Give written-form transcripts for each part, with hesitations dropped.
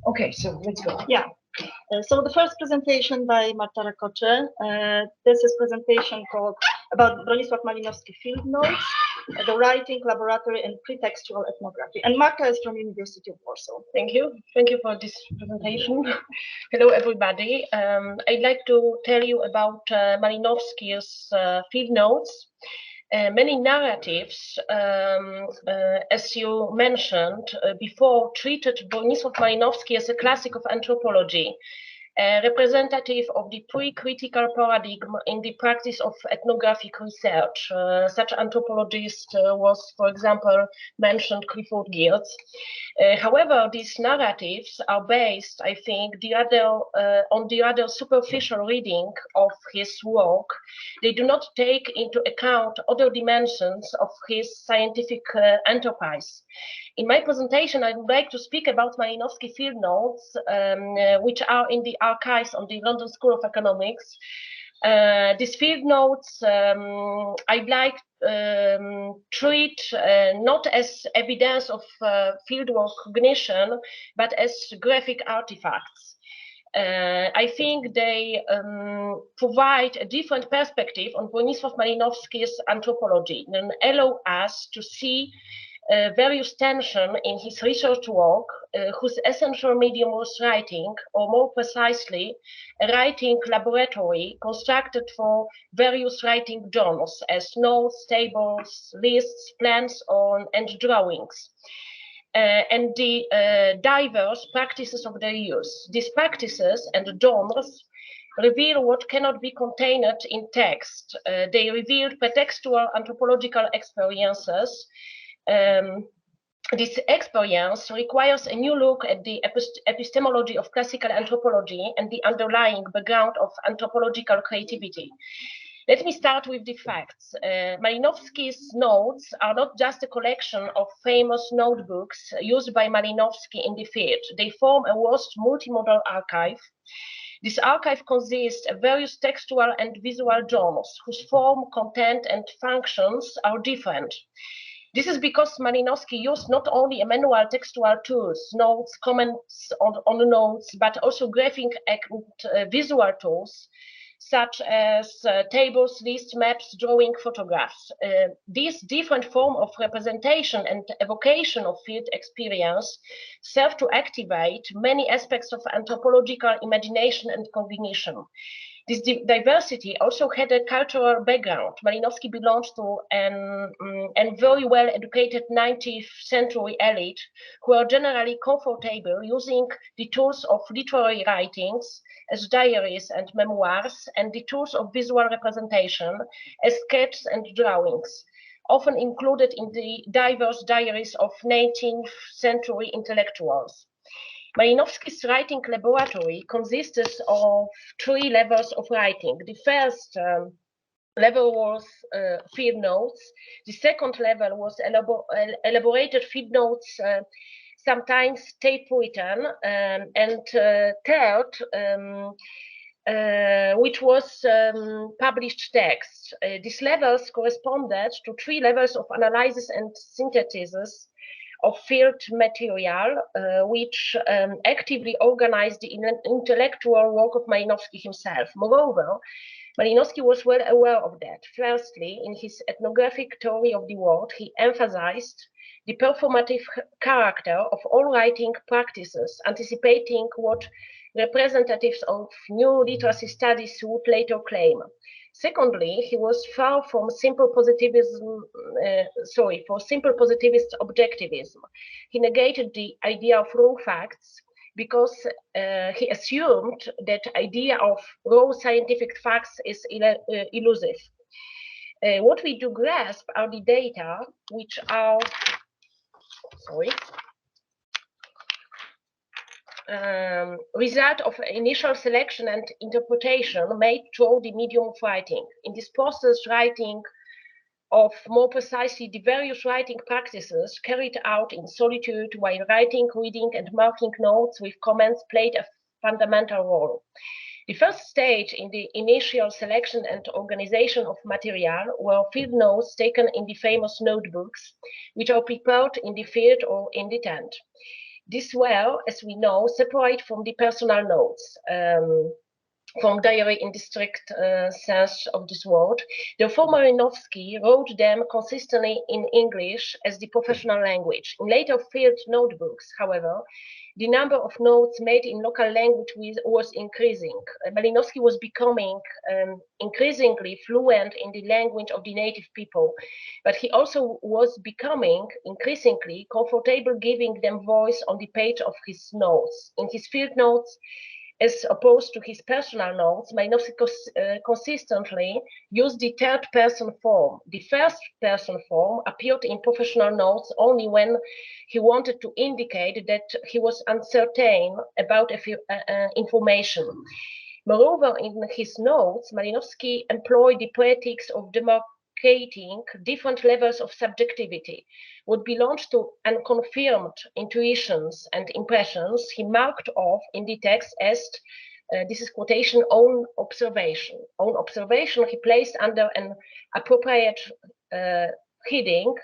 Okay, so let's go. Yeah. So the first presentation by Marta Rakoczy. This is presentation called about Bronisław Malinowski field notes, the writing laboratory and pre-textual ethnography. And Marta is from University of Warsaw. Thank you. Thank you for this presentation. Hello, everybody. I'd like to tell you about Malinowski's field notes. Many narratives, as you mentioned before, treated Bronisław Malinowski as a classic of anthropology, representative of the pre-critical paradigm in the practice of ethnographic research. Such anthropologist was, for example, mentioned Clifford Geertz. However, these narratives are based, I think, on the rather superficial reading of his work. They do not take into account other dimensions of his scientific enterprise. In my presentation, I would like to speak about Malinowski field notes, which are in the archives of the London School of Economics. These field notes I'd like treat not as evidence of fieldwork cognition, but as graphic artifacts. I think they provide a different perspective on Bronisław Malinowski's anthropology and allow us to see various tension in his research work, whose essential medium was writing, or more precisely, a writing laboratory constructed for various writing genres as notes, tables, lists, plans, and drawings. And the diverse practices of their use. These practices and genres reveal what cannot be contained in text. They reveal pretextual anthropological experiences. This experience requires a new look at the epistemology of classical anthropology and the underlying background of anthropological creativity. Let me start with the facts. Malinowski's notes are not just a collection of famous notebooks used by Malinowski in the field. They form a vast multimodal archive. This archive consists of various textual and visual genres whose form, content, and functions are different. This is because Malinowski used not only manual textual tools, notes, comments on the notes, but also graphic and visual tools, such as tables, lists, maps, drawing, photographs. These different forms of representation and evocation of field experience serve to activate many aspects of anthropological imagination and cognition. This diversity also had a cultural background. Malinowski belonged to a very well-educated 19th century elite who are generally comfortable using the tools of literary writings as diaries and memoirs, and the tools of visual representation as sketches and drawings, often included in the diverse diaries of 19th century intellectuals. Malinowski's writing laboratory consists of 3 levels of writing. The first level was field notes. The second level was elaborated field notes, sometimes typewritten, and third, which was published text. These levels corresponded to 3 levels of analysis and synthesis of field material, which actively organized the intellectual work of Malinowski himself. Moreover, Malinowski was well aware of that. Firstly, in his ethnographic theory of the world, he emphasized the performative character of all writing practices, anticipating what representatives of new literacy studies would later claim. Secondly, he was far from simple positivist objectivism. He negated the idea of raw facts because he assumed that idea of raw scientific facts is elusive. What we do grasp are the data which are, result of initial selection and interpretation made through the medium of writing. In this process, writing of more precisely the various writing practices carried out in solitude while writing, reading, and marking notes with comments played a fundamental role. The first stage in the initial selection and organization of material were field notes taken in the famous notebooks, which are prepared in the field or in the tent. These were, as we know, separate from the personal notes, from diary in the strict sense of this word. Therefore, Malinowski wrote them consistently in English as the professional language. In later field notebooks, however, the number of notes made in local language was increasing. Malinowski was becoming increasingly fluent in the language of the native people, but he also was becoming increasingly comfortable giving them voice on the page of his notes. In his field notes, as opposed to his personal notes, Malinowski consistently used the third-person form. The first-person form appeared in professional notes only when he wanted to indicate that he was uncertain about information. Moreover, in his notes, Malinowski employed the poetics of demarcating different levels of subjectivity. What belongs to unconfirmed intuitions and impressions, he marked off in the text as, this is quotation, own observation. Own observation he placed under an appropriate heading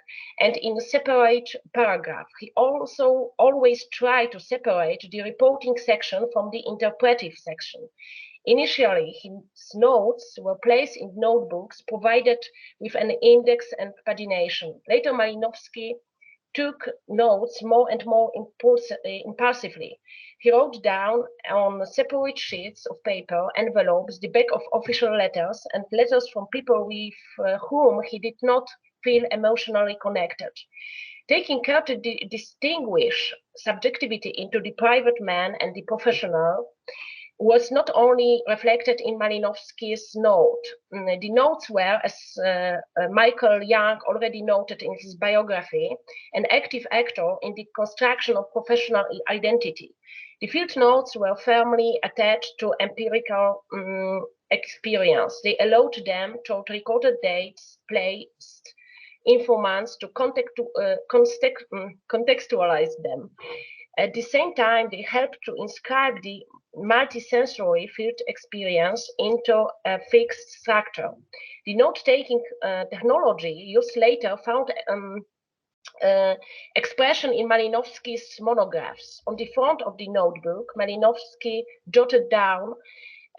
and in a separate paragraph. He also always tried to separate the reporting section from the interpretive section. Initially, his notes were placed in notebooks provided with an index and pagination. Later, Malinowski took notes more and more impulsively. He wrote down on separate sheets of paper, envelopes, the back of official letters, and letters from people with whom he did not feel emotionally connected. Taking care to distinguish subjectivity into the private man and the professional was not only reflected in Malinowski's note. The notes were, as Michael Young already noted in his biography, an active actor in the construction of professional identity. The field notes were firmly attached to empirical experience. They allowed them to recorded dates, placed informants to contextualize them. At the same time, they helped to inscribe the multisensory field experience into a fixed structure. The note-taking technology used later found expression in Malinowski's monographs. On the front of the notebook, Malinowski jotted down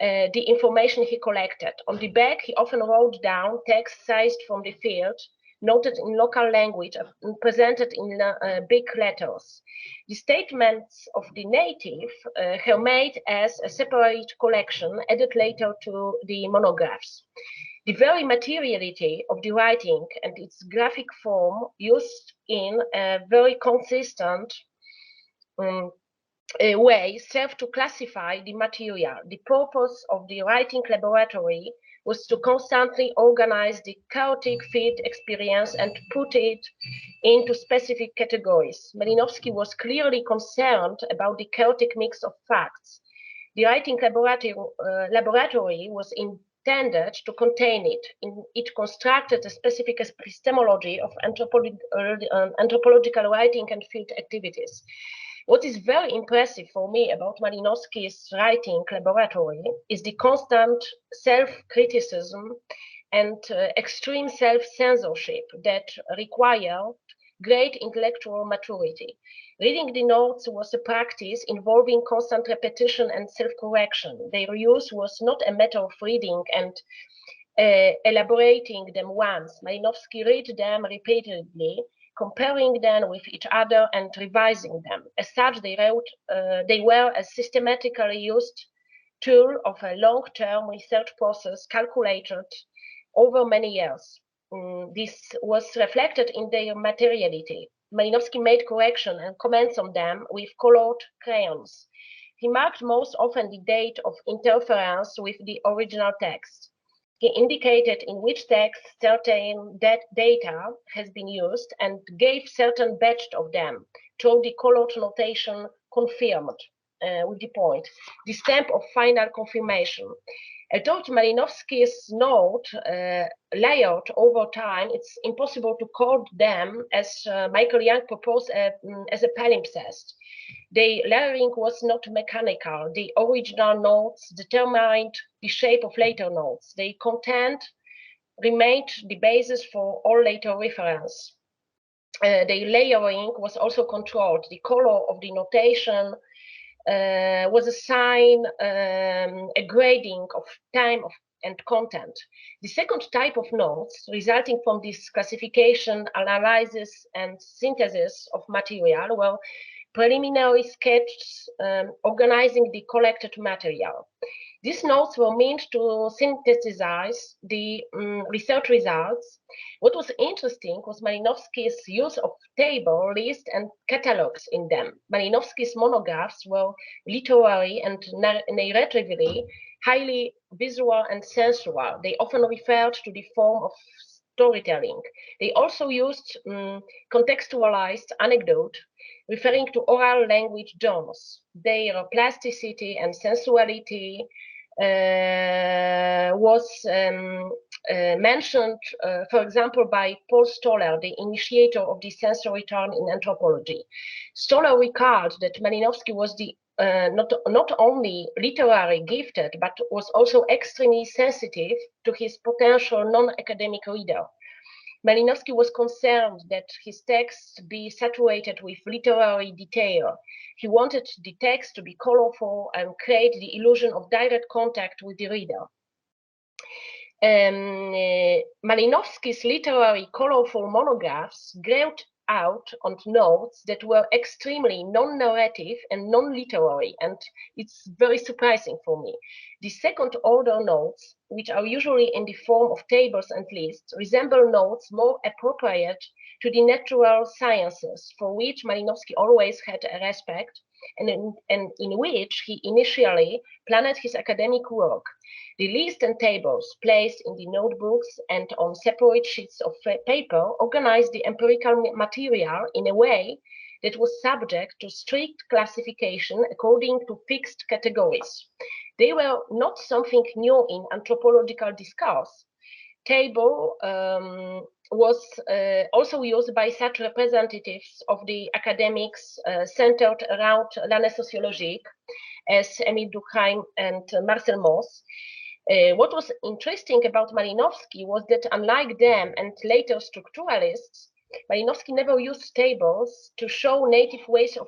the information he collected. On the back, he often wrote down text seized from the field, noted in local language and presented in big letters. The statements of the native are made as a separate collection added later to the monographs. The very materiality of the writing and its graphic form used in a very consistent way served to classify the material. The purpose of the writing laboratory was to constantly organize the chaotic field experience and put it into specific categories. Malinowski was clearly concerned about the chaotic mix of facts. The writing laboratory was intended to contain it. It constructed a specific epistemology of anthropological writing and field activities. What is very impressive for me about Malinowski's writing laboratory is the constant self-criticism and extreme self-censorship that required great intellectual maturity. Reading the notes was a practice involving constant repetition and self-correction. Their use was not a matter of reading and elaborating them once. Malinowski read them repeatedly, comparing them with each other and revising them. As such, they were a systematically used tool of a long-term research process calculated over many years. This was reflected in their materiality. Malinowski made correction and comments on them with colored crayons. He marked most often the date of interference with the original text. He indicated in which text certain data has been used and gave certain batch of them, through the colored notation confirmed with the point, the stamp of final confirmation. Although Malinowski's note layered over time, it's impossible to code them as Michael Young proposed as a palimpsest. The layering was not mechanical. The original notes determined the shape of later notes. Their content remained the basis for all later reference. the layering was also controlled. The color of the notation was a sign, a grading of time and content. The second type of notes resulting from this classification, analysis, and synthesis of material were preliminary sketches organizing the collected material. These notes were meant to synthesize the research results. What was interesting was Malinowski's use of table, list, and catalogs in them. Malinowski's monographs were literary and narratively highly visual and sensual. They often referred to the form of storytelling. They also used contextualized anecdote, referring to oral language genres. Their plasticity and sensuality was mentioned, for example, by Paul Stoller, the initiator of the sensory turn in anthropology. Stoller recalled that Malinowski was the not only literary gifted, but was also extremely sensitive to his potential non-academic reader. Malinowski was concerned that his text be saturated with literary detail. He wanted the text to be colorful and create the illusion of direct contact with the reader. Malinowski's literary colorful monographs grayed out on notes that were extremely non-narrative and non-literary, and it's very surprising for me. The second order notes, which are usually in the form of tables and lists, resemble notes more appropriate to the natural sciences, for which Malinowski always had a respect, and in which he initially planned his academic work. The lists and tables placed in the notebooks and on separate sheets of paper organized the empirical material in a way that was subject to strict classification according to fixed categories. They were not something new in anthropological discourse. Table was also used by such representatives of the academics centered around l'année sociologique as Emile Durkheim and Marcel Mauss. What was interesting about Malinowski was that, unlike them and later structuralists, Malinowski never used tables to show native ways of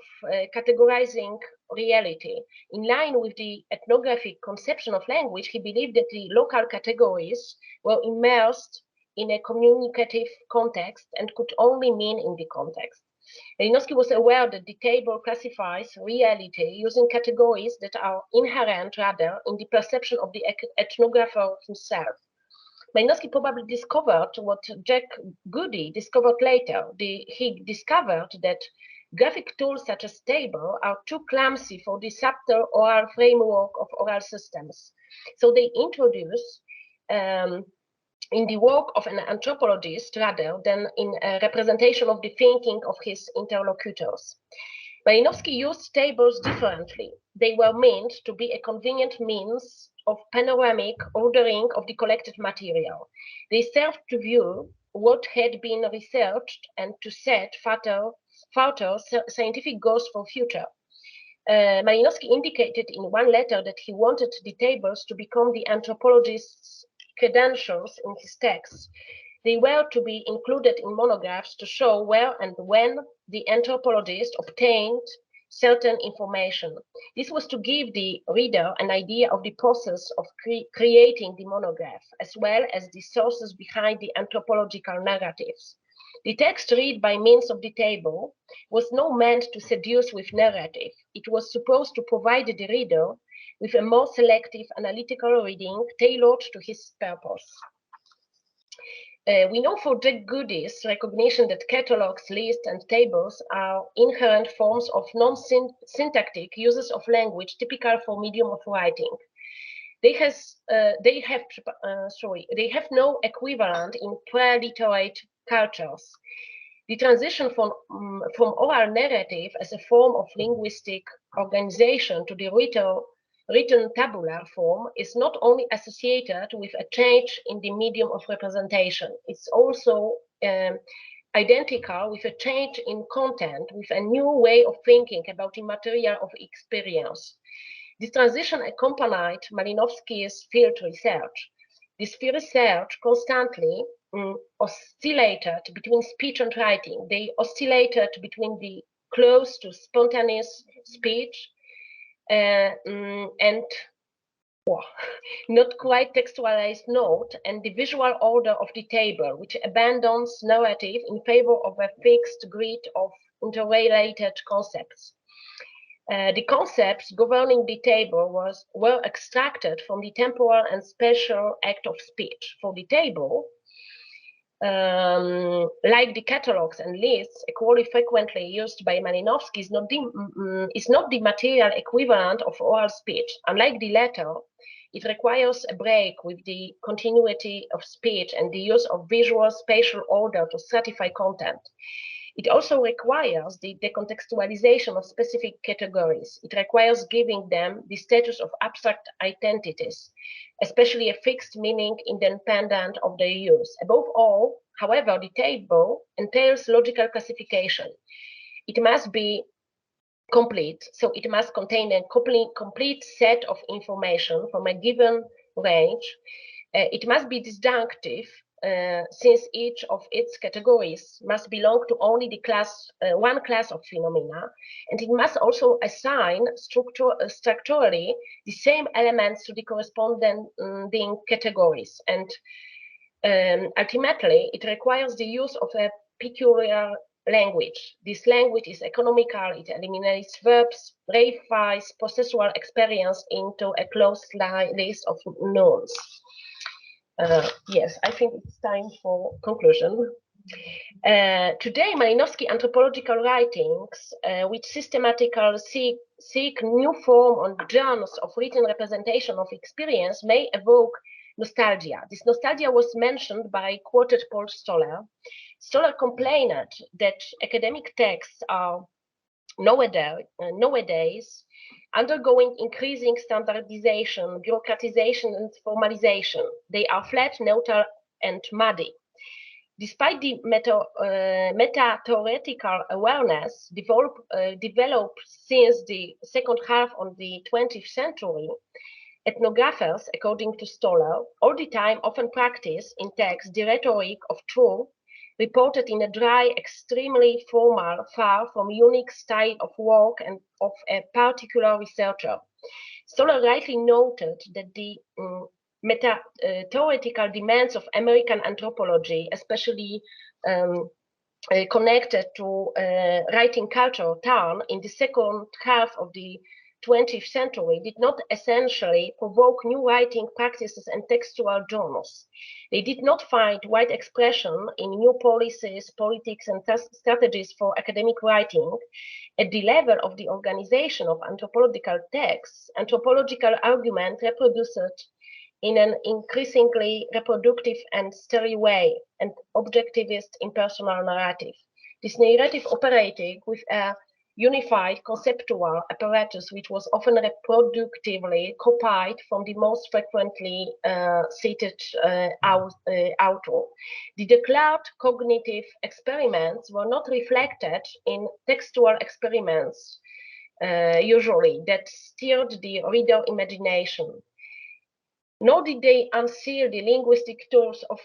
categorizing reality. In line with the ethnographic conception of language, he believed that the local categories were immersed in a communicative context and could only mean in the context. Malinowski was aware that the table classifies reality using categories that are inherent rather in the perception of the ethnographer himself. Malinowski probably discovered what Jack Goody discovered later. He discovered that graphic tools such as table are too clumsy for the subtle oral framework of oral systems. So they introduce in the work of an anthropologist rather than in a representation of the thinking of his interlocutors. Malinowski used tables differently. They were meant to be a convenient means of panoramic ordering of the collected material. They served to view what had been researched and to set further scientific goals for future. Malinowski indicated in one letter that he wanted the tables to become the anthropologist's credentials in his texts. They were to be included in monographs to show where and when the anthropologist obtained certain information. This was to give the reader an idea of the process of creating the monograph, as well as the sources behind the anthropological narratives. The text read by means of the table was not meant to seduce with narrative. It was supposed to provide the reader with a more selective analytical reading tailored to his purpose. We know for Jack Goody's recognition that catalogs, lists, and tables are inherent forms of non-syntactic uses of language typical for medium of writing. They have no equivalent in pre-literate cultures. The transition from oral narrative as a form of linguistic organization to the written tabular form is not only associated with a change in the medium of representation, it's also identical with a change in content, with a new way of thinking about the material of experience. This transition accompanied Malinowski's field research. This field research constantly oscillated between speech and writing. They oscillated between the close to spontaneous speech and not quite textualized note, and the visual order of the table, which abandons narrative in favor of a fixed grid of interrelated concepts. The concepts governing the table were extracted from the temporal and spatial act of speech. For the table, like the catalogs and lists equally frequently used by Malinowski, is not the material equivalent of oral speech. Unlike the letter, it requires a break with the continuity of speech and the use of visual spatial order to stratify content. It also requires the decontextualization of specific categories. It requires giving them the status of abstract identities, especially a fixed meaning independent of their use. Above all, however, the table entails logical classification. It must be complete, so it must contain a complete set of information from a given range. It must be disjunctive, since each of its categories must belong to only the one class of phenomena, and it must also assign structurally the same elements to the corresponding categories. And ultimately, it requires the use of a peculiar language. This language is economical. It eliminates verbs, reifies processual experience into a closed list of nouns. Yes, I think it's time for conclusion. Today, Malinowski anthropological writings, which systematically seek new form on genres of written representation of experience, may evoke nostalgia. This nostalgia was mentioned by quoted Paul Stoller. Stoller complained that academic texts are nowadays undergoing increasing standardization, bureaucratization, and formalization. They are flat, neutral, and muddy. Despite the meta-theoretical awareness developed since the second half of the 20th century, ethnographers, according to Stoller, all the time often practice in text the rhetoric of truth, reported in a dry, extremely formal, far from unique style of work and of a particular researcher. Stoller rightly noted that the meta-theoretical demands of American anthropology, especially connected to writing culture, turn in the second half of the 20th century, did not essentially provoke new writing practices and textual genres. They did not find wide expression in new policies, politics, and strategies for academic writing. At the level of the organization of anthropological texts, anthropological argument reproduced in an increasingly reproductive and sterile way, and objectivist impersonal narrative. This narrative operated with a unified conceptual apparatus which was often reproductively copied from the most frequently cited author. The declared cognitive experiments were not reflected in textual experiments, usually, that stirred the reader imagination. Nor did they unseal the linguistic tools of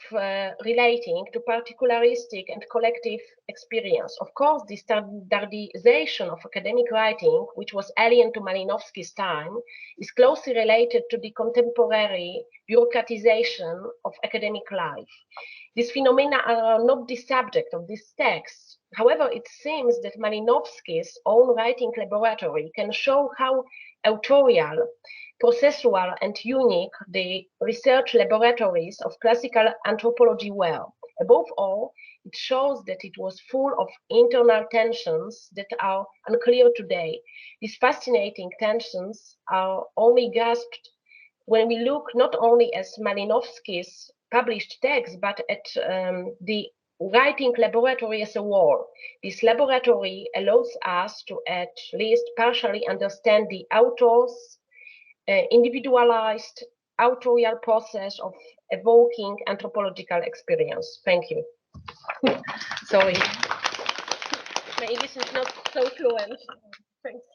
relating to particularistic and collective experience. Of course, the standardization of academic writing, which was alien to Malinowski's time, is closely related to the contemporary bureaucratization of academic life. These phenomena are not the subject of this text. However, it seems that Malinowski's own writing laboratory can show how authorial, processual, and unique the research laboratories of classical anthropology were. Above all, it shows that it was full of internal tensions that are unclear today. These fascinating tensions are only grasped when we look not only at Malinowski's published text, but at the writing laboratory as a whole. This laboratory allows us to at least partially understand the author's individualized authorial process of evoking anthropological experience. Thank you. Sorry. My English is not so fluent. Thanks.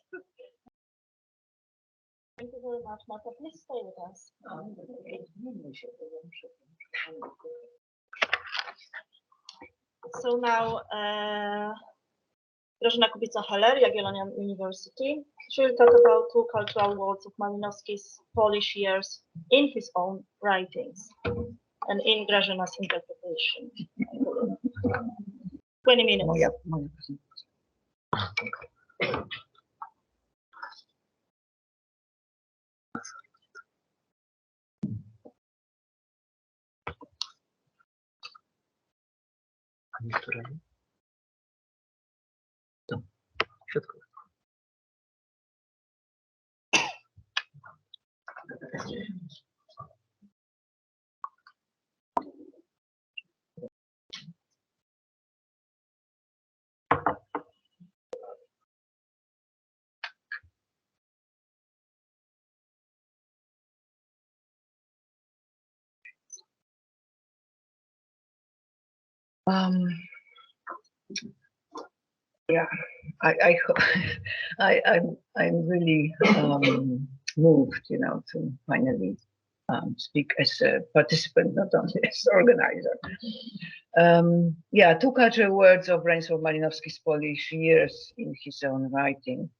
Thank you very much, Marta. Please stay with us. So now Grażyna Kubica-Heller, Jagiellonian University. She will talk about two cultural worlds of Malinowski's Polish years in his own writings and in Grażyna's interpretation. 20 minutes. Moja Yeah, I'm really moved, you know, to finally speak as a participant, not only as organizer. Yeah, two cultural words of Bronisław Malinowski's Polish years in his own writing.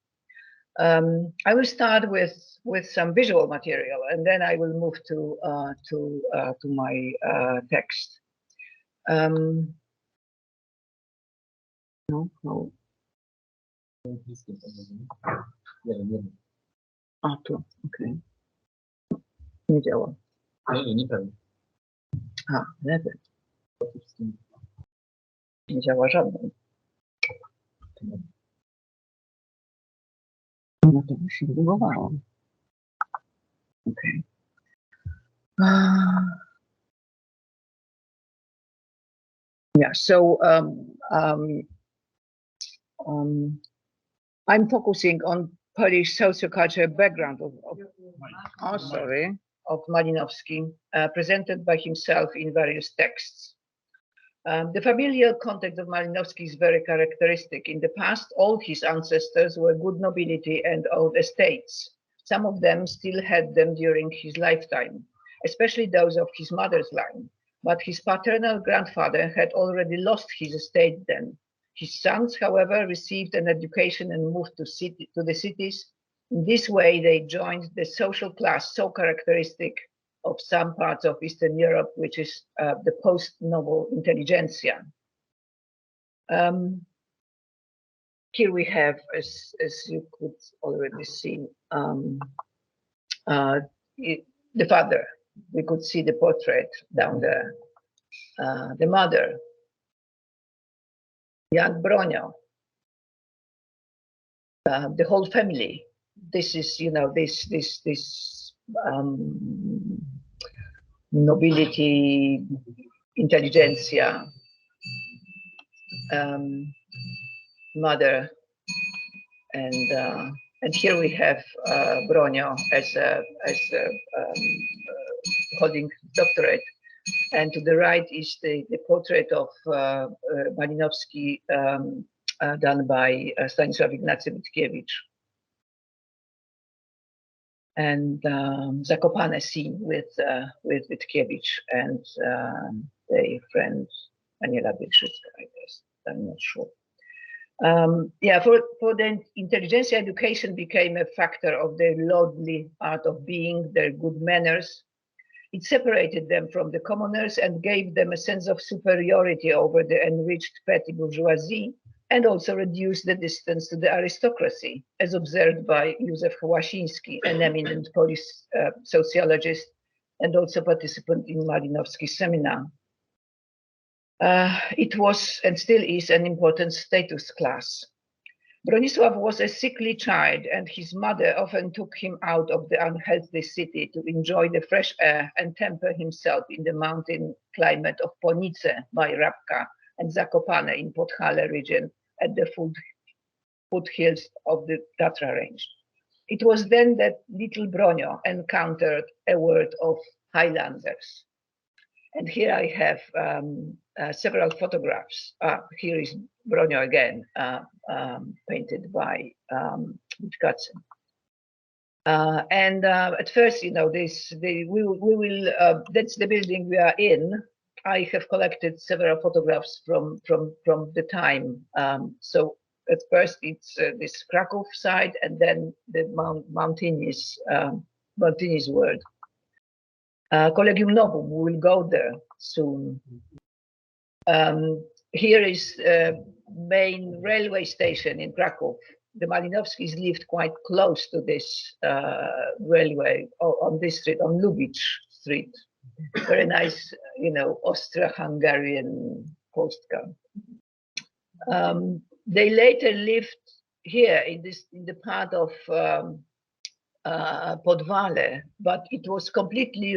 I will start with some visual material, and then I will move to my text. No. A, tu, okej. Nie działa. Nie pewnie. A, lewy. Nie działa żadnej. No to już się bugowało. Okej. Yeah, so I'm focusing on Polish sociocultural background of Malinowski, presented by himself in various texts. The familial context of Malinowski is very characteristic. In the past, all his ancestors were good nobility and owned estates. Some of them still had them during his lifetime, especially those of his mother's line. But his paternal grandfather had already lost his estate then. His sons, however, received an education and moved to the cities. In this way, they joined the social class so characteristic of some parts of Eastern Europe, which is the post-noble intelligentsia. Here we have, as you could already see, the father. We could see the portrait down there. The mother, young Bronio, the whole family. This is, you know, this nobility, intelligentsia, mother, and here we have Bronio as holding doctorate, and to the right is the portrait of Malinowski done by Stanisław Ignacy Witkiewicz, and Zakopane scene with Witkiewicz and their friend Aniela Bielszycka, I guess. I'm not sure. Yeah, for the intelligentsia, education became a factor of their lordly art of being, their good manners. It separated them from the commoners and gave them a sense of superiority over the enriched petty bourgeoisie, and also reduced the distance to the aristocracy, as observed by Józef Łasiński, an eminent Polish sociologist and also participant in Malinowski's seminar. It was and still is an important status class. Bronisław was a sickly child, and his mother often took him out of the unhealthy city to enjoy the fresh air and temper himself in the mountain climate of Ponice by Rabka and Zakopane in Podhale region at the foothills of the Tatra range. It was then that little Bronio encountered a world of Highlanders. And here I have several photographs. Here is Bronio again, painted by Discussant. And at first, you know, we will that's the building we are in. I have collected several photographs from the time. So at first it's this Krakow side, and then the mountainous world. Collegium Novum, we will go there soon. Here is main railway station in Krakow. The Malinowskis lived quite close to this railway, on this street, on Lubitsch Street. Very nice, Austro-Hungarian postcard. They later lived here in the part of Podwale, but it was completely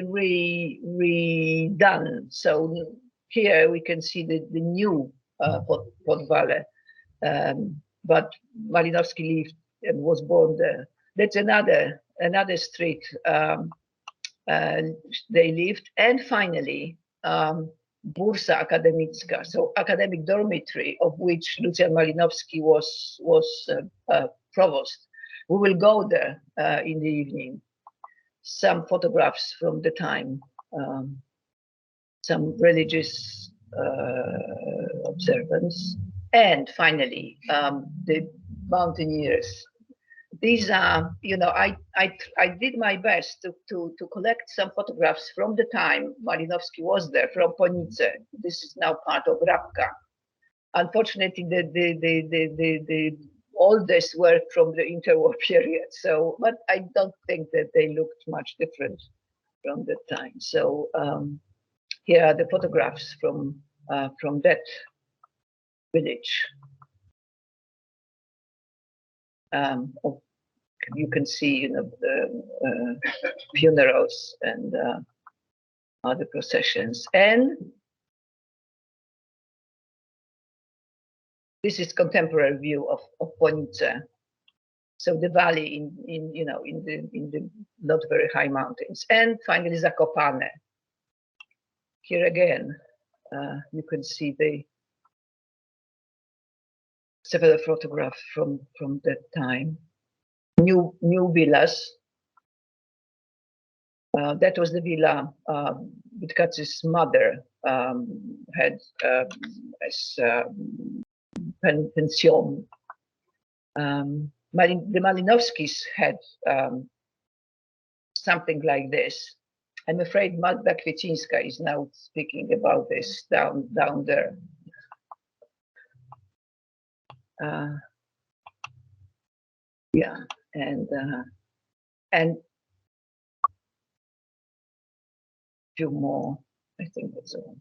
redone. So here we can see the new Podwale, but Malinowski lived and was born there. That's another street they lived. And finally, Bursa Akademicka, so academic dormitory, of which Lucjan Malinowski was provost. We will go there in the evening. Some photographs from the time, some religious observance, and finally the mountaineers. These are, I did my best to collect some photographs from the time Malinowski was there, from Ponice. This is now part of Rabka. Unfortunately, the oldest were from the interwar period. So, but I don't think that they looked much different from that time. So here are the photographs from that village. You can see, the funerals and other processions. And this is contemporary view of Ponice. So the valley in the not very high mountains. And finally Zakopane. Here again, you can see the several photographs from that time. New villas. That was the villa Witkac's mother had as pension. The Malinowskis had something like this. I'm afraid Marta Rakoczy is now speaking about this down there. Yeah, and few more. I think that's all.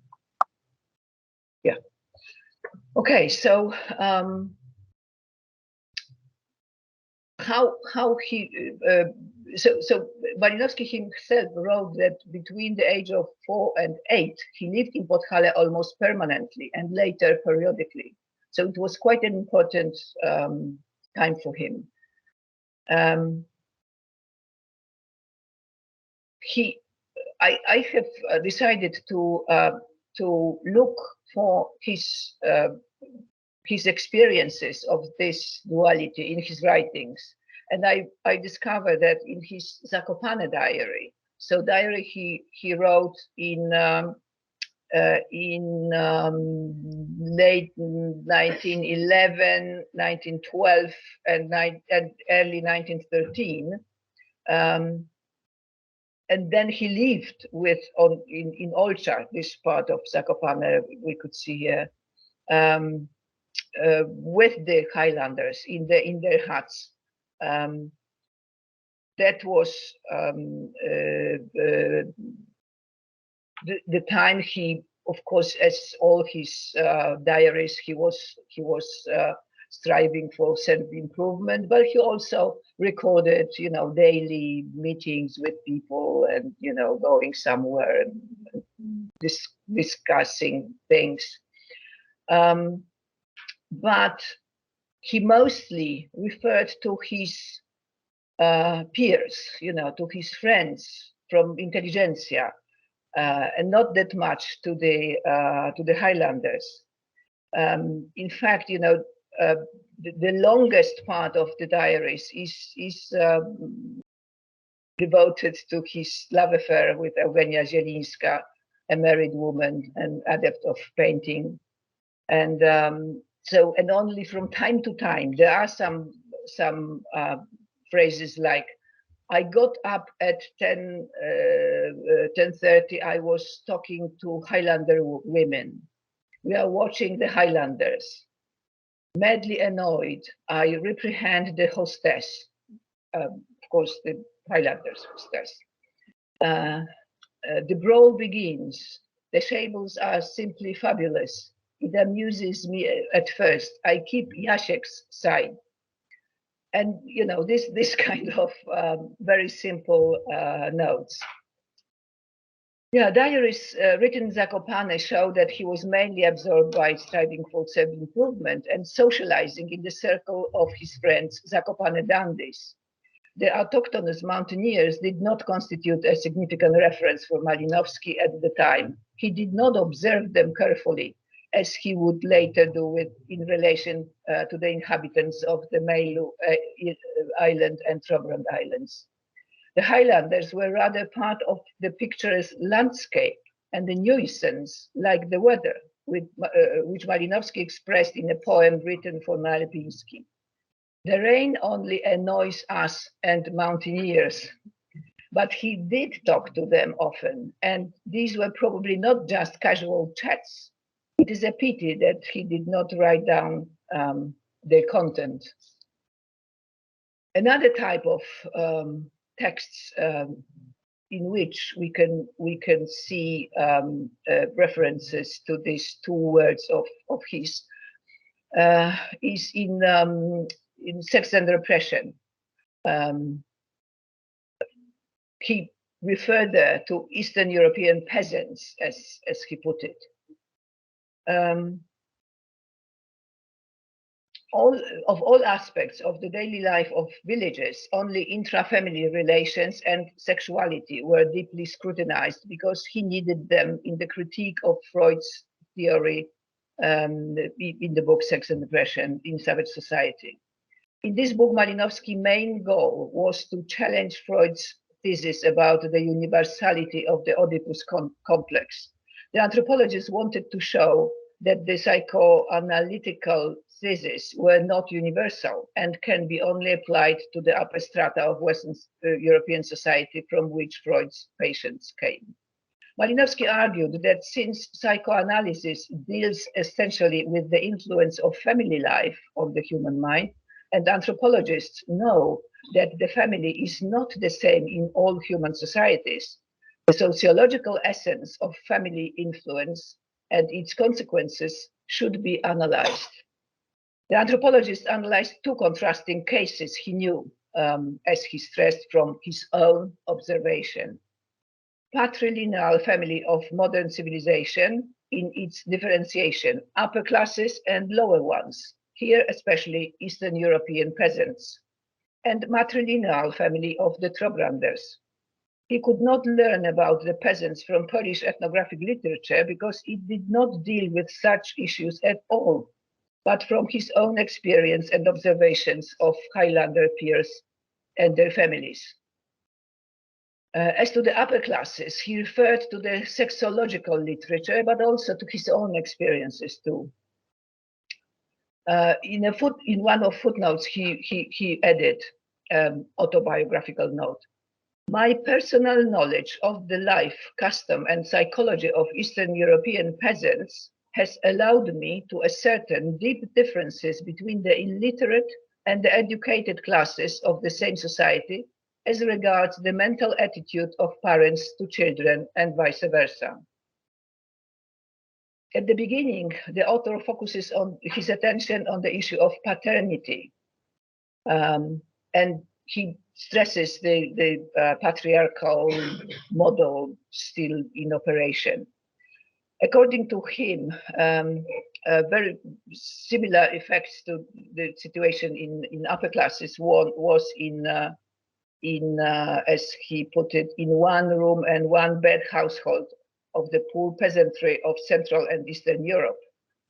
Yeah. Okay, so how he so Malinowski himself wrote that between the age of 4 and 8 he lived in Podhale almost permanently and later periodically. So it was quite an important time for him. I have decided to look for his experiences of this duality in his writings, and I discovered that in his Zakopane diary. So diary he wrote in late 1911, 1912, and early 1913. And then he lived in Olcha, this part of Zakopane we could see here, with the Highlanders in their huts. That was the time he, of course, as all his diaries, he was striving for self-improvement, but he also recorded, daily meetings with people and, going somewhere and discussing things. But he mostly referred to his peers, to his friends from intelligentsia, and not that much to the Highlanders. In fact, the longest part of the diaries is devoted to his love affair with Eugenia Zielińska a married woman, an adept of painting. And and only from time to time, there are some phrases like, I got up at 10:30, I was talking to Highlander women. We are watching the Highlanders. Madly annoyed, I reprehend the hostess. Of course, the Highlanders hostess. The brawl begins. The shables are simply fabulous. It amuses me at first. I keep Jasiek's side. And, you know, this kind of very simple notes. Yeah, diaries written in Zakopane show that he was mainly absorbed by striving for self-improvement and socializing in the circle of his friends, Zakopane dandies. The autochthonous mountaineers did not constitute a significant reference for Malinowski at the time. He did not observe them carefully, as he would later do in relation to the inhabitants of the Mailu Island and Trobrand Islands. The Highlanders were rather part of the picturesque landscape and the nuisance, like the weather, which Malinowski expressed in a poem written for Nalepiński. The rain only annoys us and mountaineers, but he did talk to them often, and these were probably not just casual chats. It is a pity that he did not write down their content. Another type of texts in which we can see references to these two words of his is in Sex and Repression. He referred there to Eastern European peasants, as he put it. All aspects of the daily life of villages, only intra-family relations and sexuality were deeply scrutinized because he needed them in the critique of Freud's theory in the book Sex and Repression in Savage Society. In this book, Malinowski's main goal was to challenge Freud's thesis about the universality of the Oedipus complex. The anthropologists wanted to show that the psychoanalytical theses were not universal and can be only applied to the upper strata of Western European society from which Freud's patients came. Malinowski argued that since psychoanalysis deals essentially with the influence of family life on the human mind, and anthropologists know that the family is not the same in all human societies, the sociological essence of family influence and its consequences should be analyzed. The anthropologist analyzed two contrasting cases he knew, as he stressed from his own observation. Patrilineal family of modern civilization in its differentiation, upper classes and lower ones, here especially Eastern European peasants, and matrilineal family of the Trobranders. He could not learn about the peasants from Polish ethnographic literature because it did not deal with such issues at all, but from his own experience and observations of Highlander peers and their families. As to the upper classes, he referred to the sexological literature, but also to his own experiences too. In one of footnotes, he added autobiographical note. My personal knowledge of the life, custom, and psychology of Eastern European peasants has allowed me to ascertain deep differences between the illiterate and the educated classes of the same society as regards the mental attitude of parents to children and vice versa. At the beginning, the author focuses on his attention on the issue of paternity, and he stresses the patriarchal model still in operation. According to him, very similar effects to the situation in upper classes was in as he put it, in one room and one bed household of the poor peasantry of Central and Eastern Europe,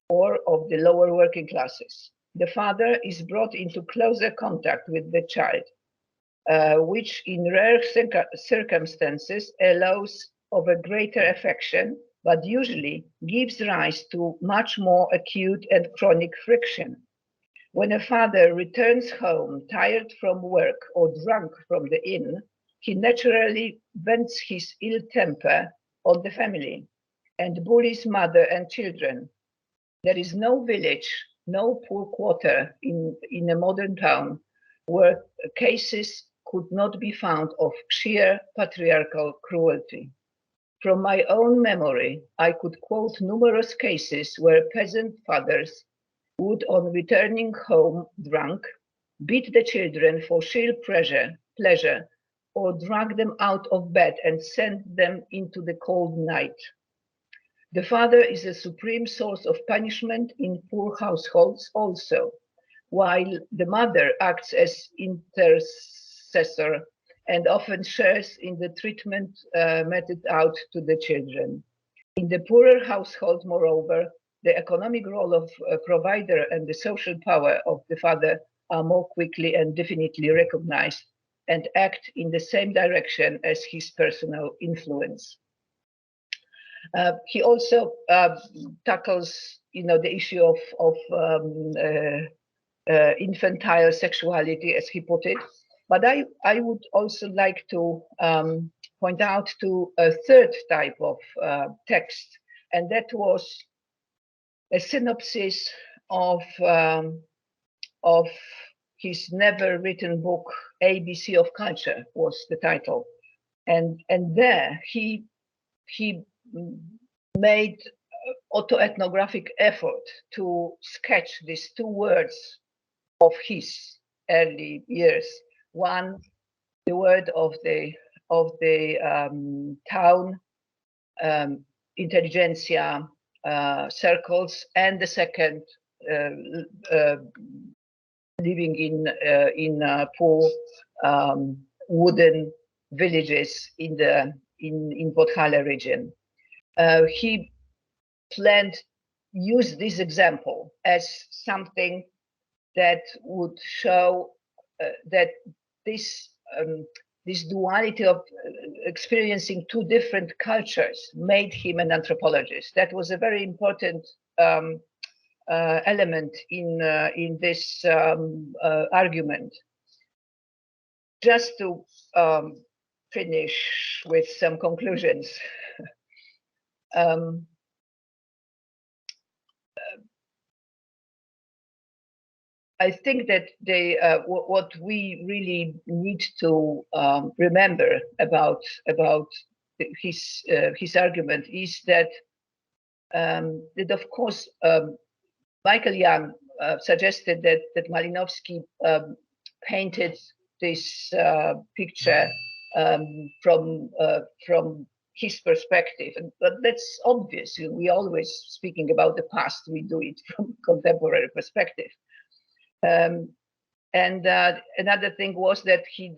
or of the lower working classes. The father is brought into closer contact with the child, which in rare circumstances allows of a greater affection but usually gives rise to much more acute and chronic friction. When a father returns home tired from work or drunk from the inn, he naturally vents his ill temper on the family and bullies mother and children. There is no village, no poor quarter in a modern town where cases could not be found of sheer patriarchal cruelty. From my own memory, I could quote numerous cases where peasant fathers would, on returning home drunk, beat the children for sheer pleasure, or drag them out of bed and send them into the cold night. The father is a supreme source of punishment in poor households also, while the mother acts as intercessor and often shares in the treatment meted out to the children. In the poorer household, moreover, the economic role of a provider and the social power of the father are more quickly and definitely recognized and act in the same direction as his personal influence. He also tackles, the issue of infantile sexuality, as he put it. But I would also like to point out to a third type of text, and that was a synopsis of his never written book, ABC of Culture was the title. And there he made autoethnographic effort to sketch these two words of his early years. One, the word of the town intelligentsia circles, and the second, living in poor wooden villages in Podhale region. He planned use this example as something that would show that this duality of experiencing two different cultures made him an anthropologist. That was a very important element in this argument. Just to finish with some conclusions. I think that what we really need to remember about his argument is that of course Michael Young suggested that Malinowski painted this picture from his perspective, but that's obvious. We always, speaking about the past, we do it from contemporary perspective. And another thing was that he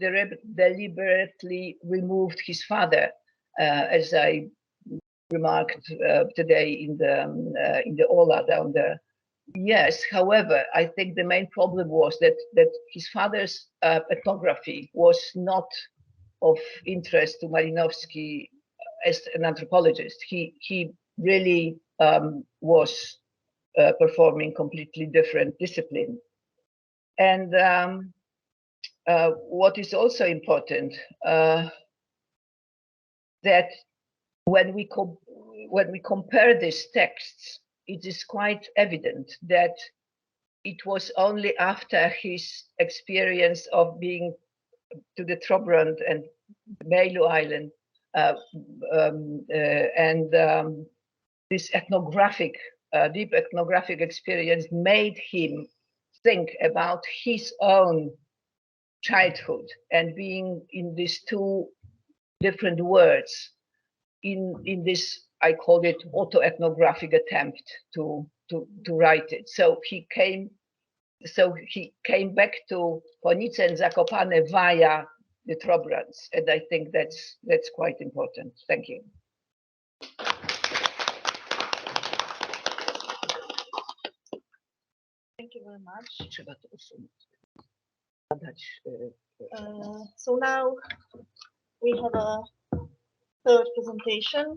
deliberately removed his father, as I remarked today in the Ola down there. Yes, however, I think the main problem was that his father's ethnography was not of interest to Malinowski as an anthropologist. He really was performing completely different discipline. And what is also important, that when we compare these texts, it is quite evident that it was only after his experience of being to the Trobrand and Mailu Island and this ethnographic, deep ethnographic experience made him think about his own childhood and being in these two different worlds in this, I call it, autoethnographic attempt to write it. So he came back to Ponice and Zakopane via the Trobrands, and I think that's quite important. Thank you. Thank you very much. So now we have a third presentation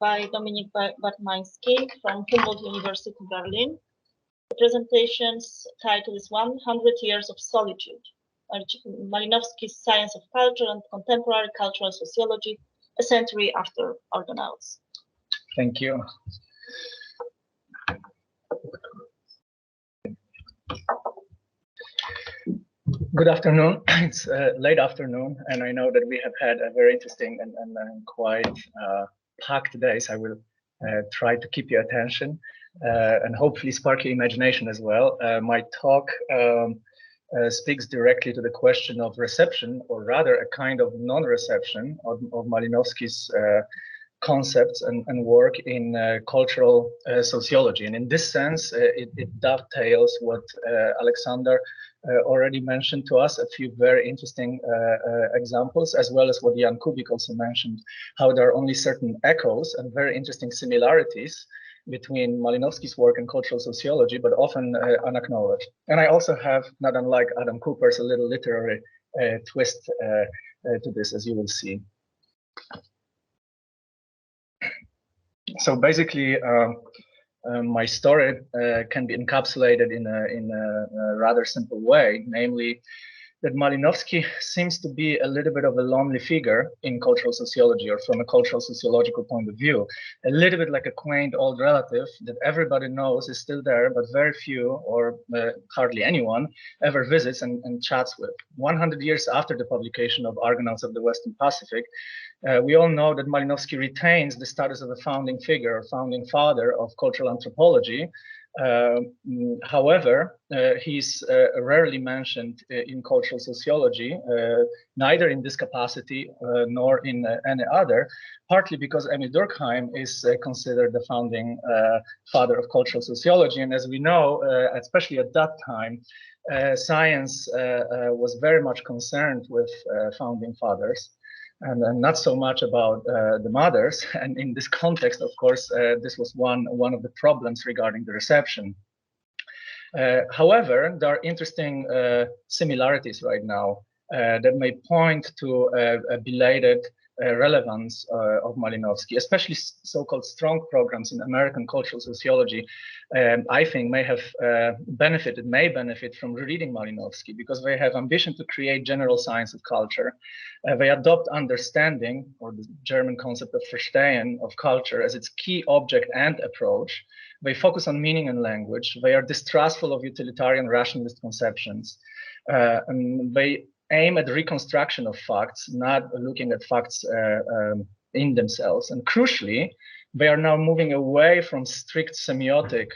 by Dominik Bartmański from Humboldt University, Berlin. The presentation's title is 100 Years of Solitude, Malinowski's Science of Culture and Contemporary Cultural Sociology, a century after Argonauts. Thank you. Good afternoon. It's late afternoon, and I know that we have had a very interesting and quite packed day, so I will try to keep your attention and hopefully spark your imagination as well. My talk speaks directly to the question of reception, or rather a kind of non-reception of Malinowski's concepts and work in cultural sociology. And in this sense, it dovetails what Alexander already mentioned to us, a few very interesting examples, as well as what Jan Kubik also mentioned, how there are only certain echoes and very interesting similarities between Malinowski's work and cultural sociology, but often unacknowledged. And I also have, not unlike Adam Cooper's, a little literary twist to this, as you will see. So basically, my story can be encapsulated in a rather simple way, namely that Malinowski seems to be a little bit of a lonely figure in cultural sociology, or from a cultural sociological point of view, a little bit like a quaint old relative that everybody knows is still there, but very few or hardly anyone ever visits and chats with. 100 years after the publication of Argonauts of the Western Pacific, we all know that Malinowski retains the status of a founding figure or founding father of cultural anthropology. However, he's rarely mentioned in cultural sociology, neither in this capacity nor in any other, partly because Emil Durkheim is considered the founding father of cultural sociology. And as we know, especially at that time, science was very much concerned with founding fathers. And not so much about the mothers. And in this context, of course, this was one of the problems regarding the reception. However, there are interesting similarities right now that may point to a belated relevance of Malinowski, especially so-called strong programs in American cultural sociology. I think may benefit from reading Malinowski, because they have ambition to create general science of culture. They adopt understanding, or the German concept of Verstehen, of culture as its key object and approach. They focus on meaning and language. They are distrustful of utilitarian rationalist conceptions. And they aim at reconstruction of facts, not looking at facts in themselves. And crucially, they are now moving away from strict semiotic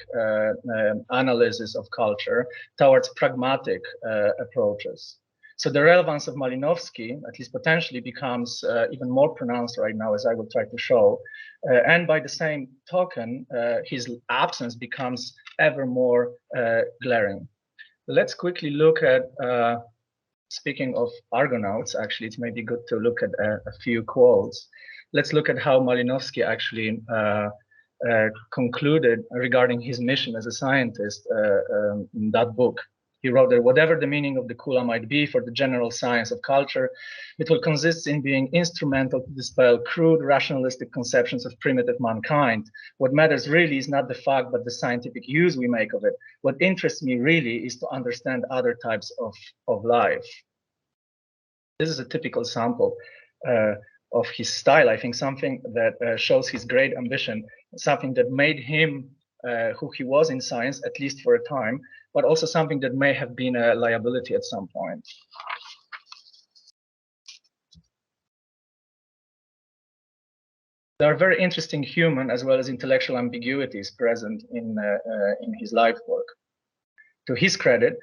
analysis of culture towards pragmatic approaches. So the relevance of Malinowski, at least potentially, becomes even more pronounced right now, as I will try to show. And by the same token, his absence becomes ever more glaring. Let's quickly look at, speaking of Argonauts, actually, it may be good to look at a few quotes. Let's look at how Malinowski actually concluded regarding his mission as a scientist in that book. He wrote that whatever the meaning of the Kula might be for the general science of culture, it will consist in being instrumental to dispel crude rationalistic conceptions of primitive mankind. What matters really is not the fact, but the scientific use we make of it. What interests me really is to understand other types of life. This is a typical sample of his style. I think something that shows his great ambition, something that made him who he was in science, at least for a time, but also something that may have been a liability at some point. There are very interesting human as well as intellectual ambiguities present in his life work. To his credit,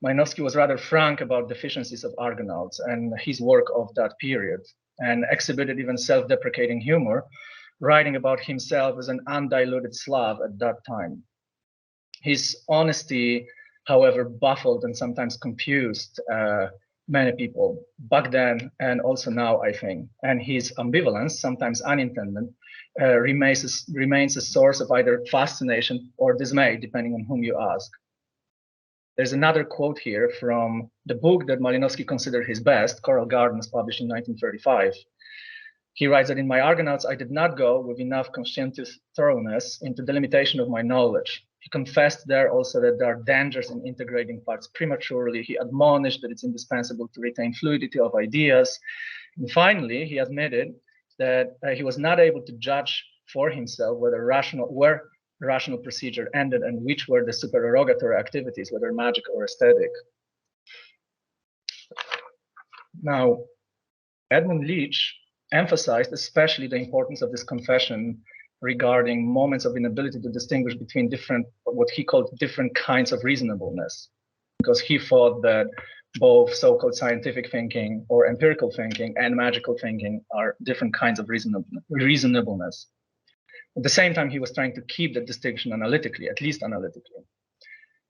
Malinowski was rather frank about deficiencies of Argonauts and his work of that period, and exhibited even self-deprecating humor, writing about himself as an undiluted Slav at that time. His honesty, however, baffled and sometimes confused many people back then and also now, I think. And his ambivalence, sometimes unintended, remains a source of either fascination or dismay, depending on whom you ask. There's another quote here from the book that Malinowski considered his best, Coral Gardens, published in 1935. He writes that in my Argonauts, I did not go with enough conscientious thoroughness into the limitation of my knowledge. He confessed there also that there are dangers in integrating facts prematurely. He admonished that it's indispensable to retain fluidity of ideas. And finally, he admitted that he was not able to judge for himself where rational procedure ended and which were the supererogatory activities, whether magic or aesthetic. Now, Edmund Leach emphasized especially the importance of this confession regarding moments of inability to distinguish between different, what he called different kinds of reasonableness, because he thought that both so-called scientific thinking or empirical thinking and magical thinking are different kinds of reasonableness. At the same time, he was trying to keep the distinction analytically, at least analytically.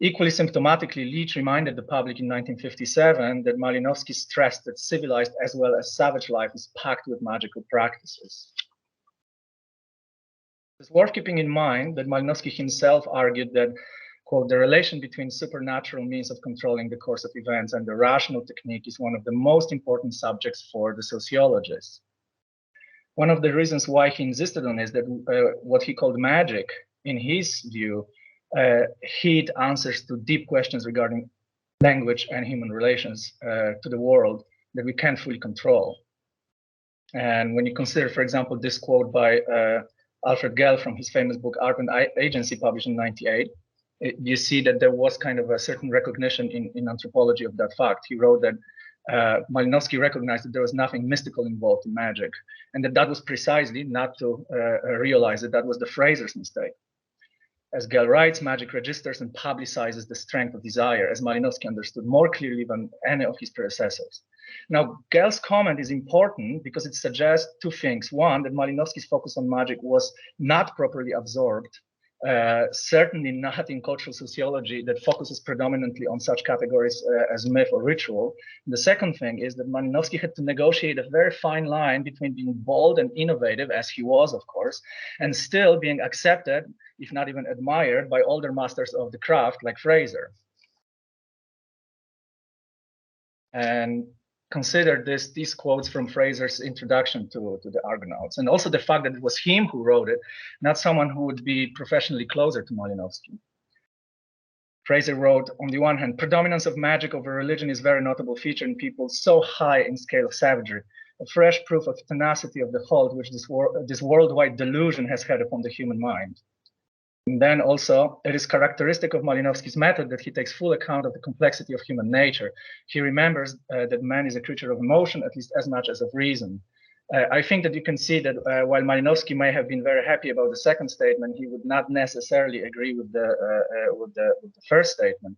Equally symptomatically, Leach reminded the public in 1957 that Malinowski stressed that civilized as well as savage life is packed with magical practices. It's worth keeping in mind that Malinowski himself argued that, quote, the relation between supernatural means of controlling the course of events and the rational technique is one of the most important subjects for the sociologists. One of the reasons why he insisted on is that what he called magic, in his view, hid answers to deep questions regarding language and human relations to the world that we can't fully control. And when you consider, for example, this quote by Alfred Gell from his famous book Art and Agency, published in '98, you see that there was kind of a certain recognition in anthropology of that fact. He wrote that Malinowski recognized that there was nothing mystical involved in magic, and that was precisely not to realize that that was the Fraser's mistake. As Gell writes, magic registers and publicizes the strength of desire, as Malinowski understood more clearly than any of his predecessors. Now, Gell's comment is important because it suggests two things. One, that Malinowski's focus on magic was not properly absorbed, certainly not in cultural sociology that focuses predominantly on such categories as myth or ritual. And the second thing is that Malinowski had to negotiate a very fine line between being bold and innovative, as he was, of course, and still being accepted, if not even admired, by older masters of the craft like Fraser. And consider these quotes from Fraser's introduction to the Argonauts, and also the fact that it was him who wrote it, not someone who would be professionally closer to Malinowski. Fraser wrote, on the one hand, predominance of magic over religion is a very notable feature in people so high in scale of savagery, a fresh proof of tenacity of the hold which this worldwide delusion has had upon the human mind. And then also, it is characteristic of Malinowski's method that he takes full account of the complexity of human nature. He remembers that man is a creature of emotion, at least as much as of reason. I think that you can see that while Malinowski may have been very happy about the second statement, he would not necessarily agree with the first statement.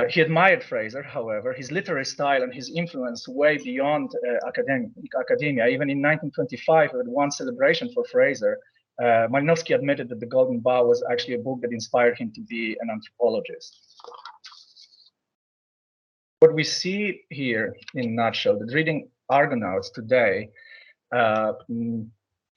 He admired Fraser, however, his literary style and his influence way beyond academia. Even in 1925, at one celebration for Fraser, Malinowski admitted that The Golden Bough was actually a book that inspired him to be an anthropologist. What we see here, in a nutshell, that reading Argonauts today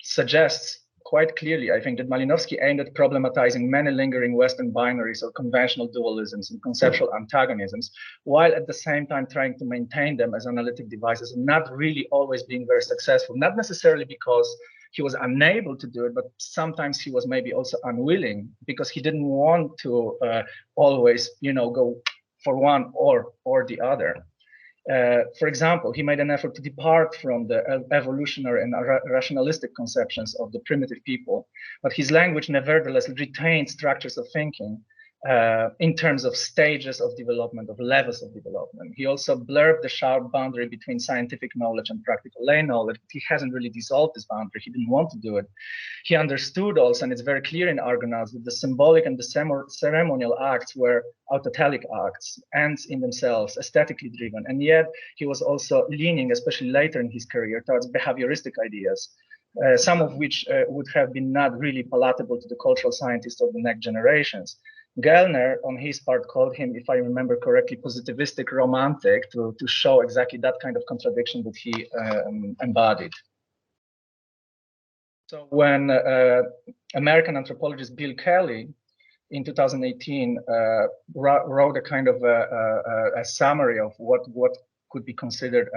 suggests quite clearly, I think, that Malinowski aimed at problematizing many lingering Western binaries or conventional dualisms and conceptual antagonisms, while at the same time trying to maintain them as analytic devices and not really always being very successful, not necessarily because he was unable to do it, but sometimes he was maybe also unwilling because he didn't want to always, go for one or the other. For example, he made an effort to depart from the evolutionary and rationalistic conceptions of the primitive people, but his language nevertheless retained structures of thinking in terms of stages of development, of levels of development. He also blurred the sharp boundary between scientific knowledge and practical lay knowledge. He hasn't really dissolved this boundary. He didn't want to do it. He understood also, and it's very clear in Argonauts, that the symbolic and the ceremonial acts were autotelic acts, ends in themselves, aesthetically driven. And yet he was also leaning, especially later in his career, towards behavioristic ideas, some of which would have been not really palatable to the cultural scientists of the next generations. Gellner, on his part, called him, if I remember correctly, positivistic romantic to show exactly that kind of contradiction that he embodied. So when American anthropologist Bill Kelly in 2018 wrote a kind of a summary of what could be considered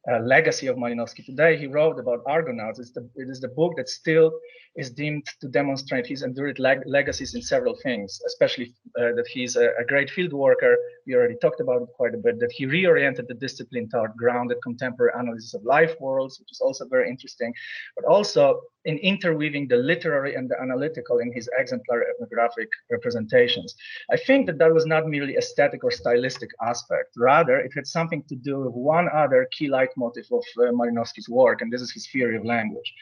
a legacy of Malinowski today. He wrote about Argonauts. It is the book that still is deemed to demonstrate his enduring legacies in several things, especially that he's a great field worker. We already talked about it quite a bit, that he reoriented the discipline toward grounded contemporary analysis of life worlds, which is also very interesting, but also in interweaving the literary and the analytical in his exemplary ethnographic representations. I think that that was not merely aesthetic or stylistic aspect. Rather, it had something to do with one other key leitmotif of Malinowski's work, and this is his theory of language.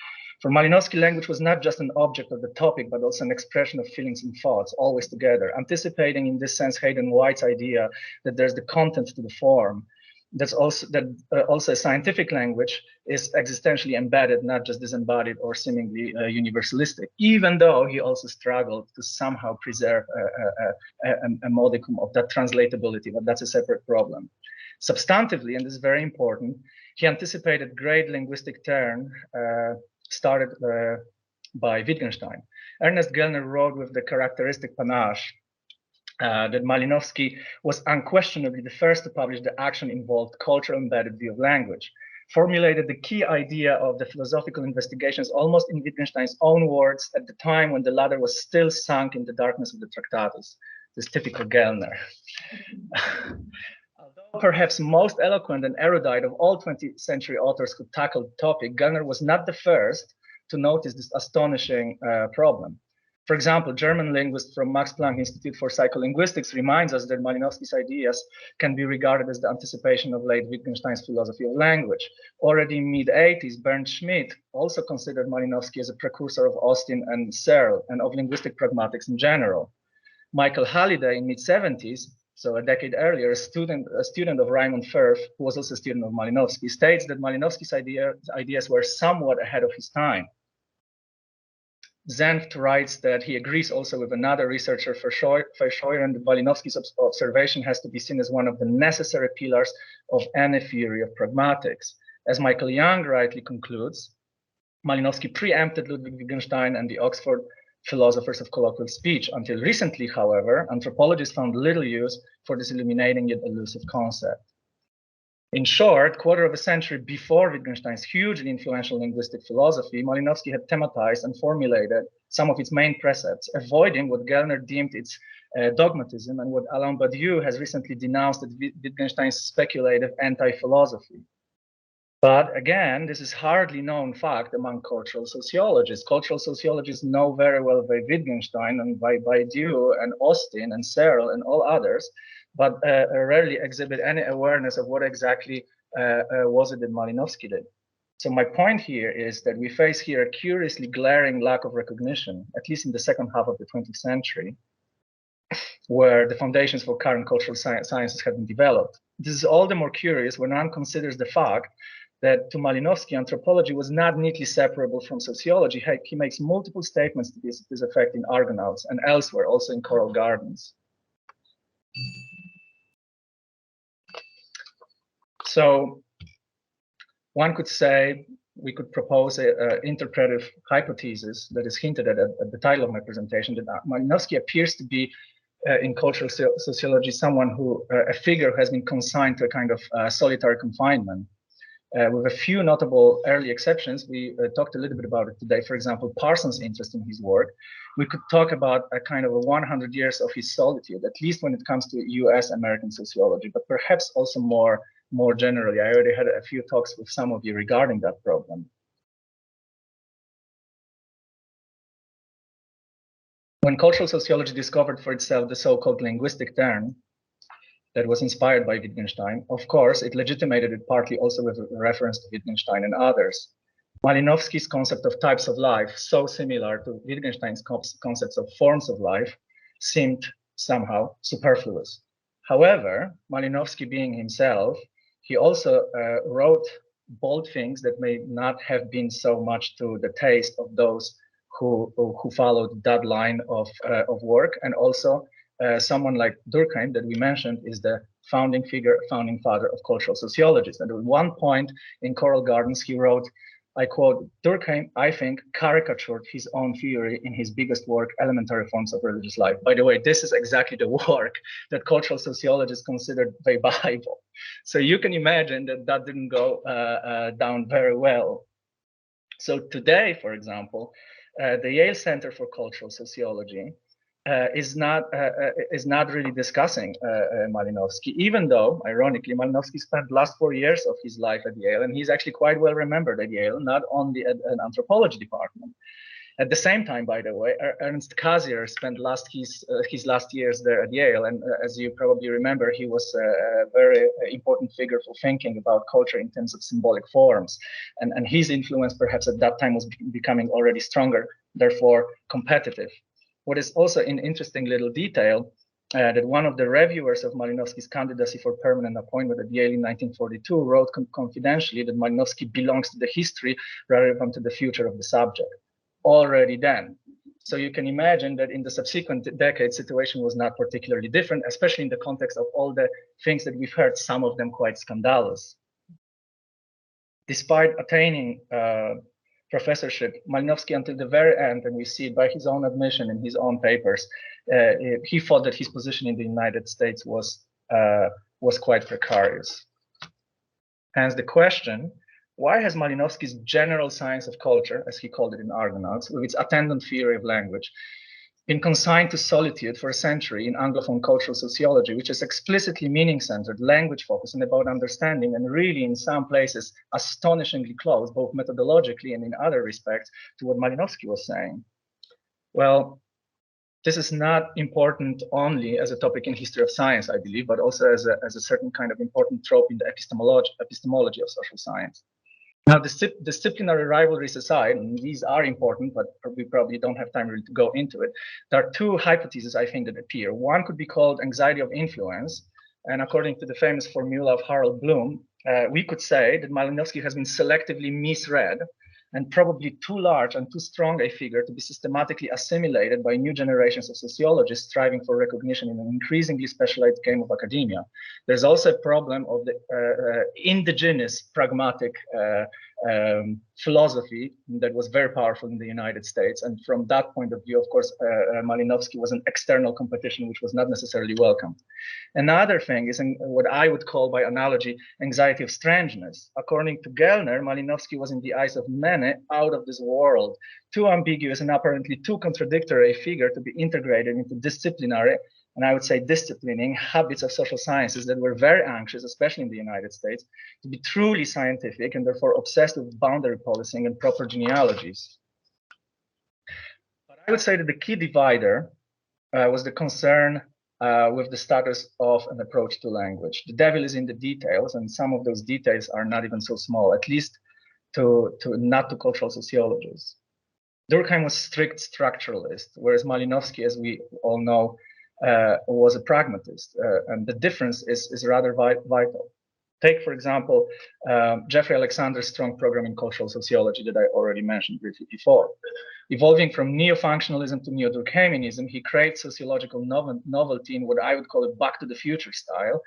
For Malinowski, language was not just an object of the topic, but also an expression of feelings and thoughts, always together, anticipating in this sense Hayden White's idea that there's the content to the form. That's also also a scientific language is existentially embedded, not just disembodied or seemingly universalistic, even though he also struggled to somehow preserve a modicum of that translatability, but that's a separate problem. Substantively, and this is very important, he anticipated great linguistic turn started by Wittgenstein. Ernest Gellner wrote with the characteristic panache that Malinowski was unquestionably the first to publish the action-involved cultural embedded view of language, formulated the key idea of the philosophical investigations almost in Wittgenstein's own words at the time when the latter was still sunk in the darkness of the Tractatus, this typical Gellner. Although perhaps most eloquent and erudite of all 20th century authors who tackled the topic, Gellner was not the first to notice this astonishing problem. For example, German linguist from Max Planck Institute for Psycholinguistics reminds us that Malinowski's ideas can be regarded as the anticipation of late Wittgenstein's philosophy of language. Already in mid-80s, Bernd Schmidt also considered Malinowski as a precursor of Austin and Searle and of linguistic pragmatics in general. Michael Halliday in mid-70s, so a decade earlier, a student of Raymond Firth, who was also a student of Malinowski, states that Malinowski's ideas were somewhat ahead of his time. Senft writes that he agrees also with another researcher, Verscheuren, that Malinowski's observation has to be seen as one of the necessary pillars of any theory of pragmatics. As Michael Young rightly concludes, Malinowski preempted Ludwig Wittgenstein and the Oxford philosophers of colloquial speech. Until recently, however, anthropologists found little use for this illuminating yet elusive concept. In short, quarter of a century before Wittgenstein's hugely influential linguistic philosophy, Malinowski had thematized and formulated some of its main precepts, avoiding what Gellner deemed its dogmatism and what Alain Badiou has recently denounced as Wittgenstein's speculative anti-philosophy. But again, this is hardly known fact among cultural sociologists. Cultural sociologists know very well by Wittgenstein and by Badiou and Austin and Searle and all others, but rarely exhibit any awareness of what exactly was it that Malinowski did. So my point here is that we face here a curiously glaring lack of recognition, at least in the second half of the 20th century, where the foundations for current cultural sciences have been developed. This is all the more curious when one considers the fact that to Malinowski, anthropology was not neatly separable from sociology. He makes multiple statements to this effect in Argonauts and elsewhere, also in Coral Gardens. So one could say, we could propose an interpretive hypothesis that is hinted at the title of my presentation, that Malinowski appears to be in cultural sociology someone who, a figure who has been consigned to a kind of solitary confinement. With a few notable early exceptions, we talked a little bit about it today. For example, Parsons' interest in his work. We could talk about a kind of 100 years of his solitude, at least when it comes to US American sociology, but perhaps also more generally. I already had a few talks with some of you regarding that problem. When cultural sociology discovered for itself the so-called linguistic turn, that was inspired by Wittgenstein, of course, it legitimated it partly also with reference to Wittgenstein and others. Malinowski's concept of types of life, so similar to Wittgenstein's concepts of forms of life, seemed somehow superfluous. However, Malinowski being himself, he also wrote bold things that may not have been so much to the taste of those who followed that line of work, and also someone like Durkheim that we mentioned is the founding father of cultural sociologists. And at one point in Coral Gardens, he wrote, I quote, Durkheim, I think, caricatured his own theory in his biggest work, Elementary Forms of Religious Life. By the way, this is exactly the work that cultural sociologists considered the Bible. So you can imagine that that didn't go down very well. So today, for example, the Yale Center for Cultural Sociology is not really discussing Malinowski, even though, ironically, Malinowski spent the last 4 years of his life at Yale, and he's actually quite well remembered at Yale, not only at an anthropology department. At the same time, by the way, Ernst Cassirer spent his last years there at Yale, and as you probably remember, he was a very important figure for thinking about culture in terms of symbolic forms, and his influence perhaps at that time was becoming already stronger, therefore competitive. What is also an interesting little detail that one of the reviewers of Malinowski's candidacy for permanent appointment at Yale in 1942 wrote confidentially that Malinowski belongs to the history rather than to the future of the subject already then. So you can imagine that in the subsequent decades, situation was not particularly different, especially in the context of all the things that we've heard, some of them quite scandalous. Despite attaining professorship, Malinowski until the very end, and we see it by his own admission in his own papers, he thought that his position in the United States was quite precarious. Hence the question, why has Malinowski's general science of culture, as he called it in Argonauts, with its attendant theory of language, been consigned to solitude for a century in Anglophone cultural sociology, which is explicitly meaning-centered, language-focused, and about understanding, and really in some places astonishingly close, both methodologically and in other respects, to what Malinowski was saying? Well, this is not important only as a topic in history of science, I believe, but also as a certain kind of important trope in the epistemology of social science. Now, disciplinary rivalries aside, and these are important, but we probably don't have time really to go into it. There are two hypotheses, I think, that appear. One could be called anxiety of influence. And according to the famous formula of Harold Bloom, we could say that Malinowski has been selectively misread and probably too large and too strong a figure to be systematically assimilated by new generations of sociologists striving for recognition in an increasingly specialized game of academia. There's also a problem of the indigenous pragmatic philosophy that was very powerful in the United States. And from that point of view, of course, Malinowski was an external competition, which was not necessarily welcome. Another thing is what I would call by analogy, anxiety of strangeness. According to Gellner, Malinowski was in the eyes of many out of this world, too ambiguous and apparently too contradictory a figure to be integrated into disciplinary, and I would say disciplining habits of social sciences that were very anxious, especially in the United States, to be truly scientific and therefore obsessed with boundary policing and proper genealogies. But I would say that the key divider was the concern with the status of an approach to language. The devil is in the details, and some of those details are not even so small, at least not to cultural sociologists. Durkheim was strict structuralist, whereas Malinowski, as we all know, was a pragmatist, and the difference is rather vital. Take, for example, Jeffrey Alexander's strong program in cultural sociology that I already mentioned briefly before. Evolving from neo-functionalism to neo-Durkheimianism, he creates sociological novelty in what I would call a back to the future style,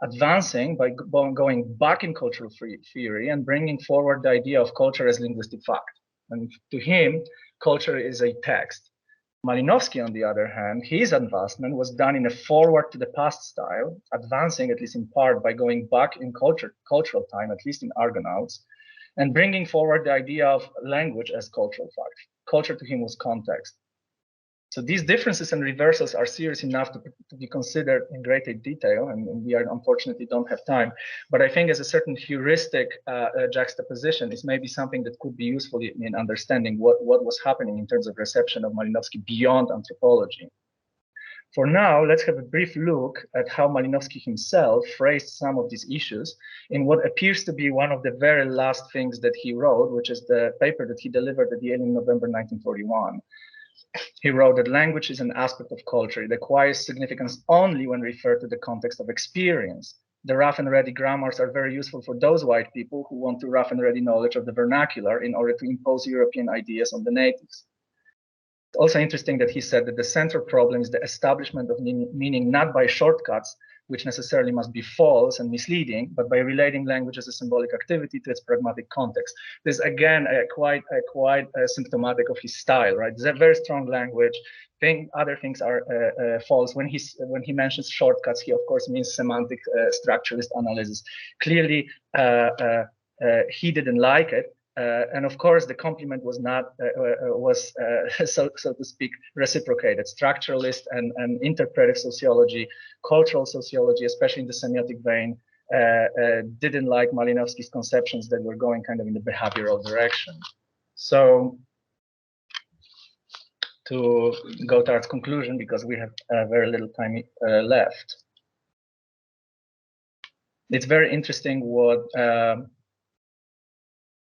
advancing by going back in cultural theory and bringing forward the idea of culture as linguistic fact. And to him, culture is a text. Malinowski, on the other hand, his advancement was done in a forward to the past style, advancing at least in part by going back in cultural time, at least in Argonauts, and bringing forward the idea of language as cultural fact. Culture to him was context. So these differences and reversals are serious enough to be considered in greater detail, and we unfortunately don't have time. But I think as a certain heuristic juxtaposition is maybe something that could be useful in understanding what was happening in terms of reception of Malinowski beyond anthropology. For now, let's have a brief look at how Malinowski himself phrased some of these issues in what appears to be one of the very last things that he wrote, which is the paper that he delivered at Yale in November 1941. He wrote that language is an aspect of culture. It acquires significance only when referred to the context of experience. The rough and ready grammars are very useful for those white people who want to rough and ready knowledge of the vernacular in order to impose European ideas on the natives. It's also interesting that he said that the central problem is the establishment of meaning not by shortcuts, which necessarily must be false and misleading, but by relating language as a symbolic activity to its pragmatic context. This again quite symptomatic of his style, right? It's a very strong language. Other things are false. When he mentions shortcuts, he of course means semantic structuralist analysis. Clearly, he didn't like it. And of course, the compliment was not so to speak reciprocated. Structuralist and interpretive sociology, cultural sociology, especially in the semiotic vein, didn't like Malinowski's conceptions that were going kind of in the behavioral direction. So, to go towards conclusion, because we have very little time left, it's very interesting what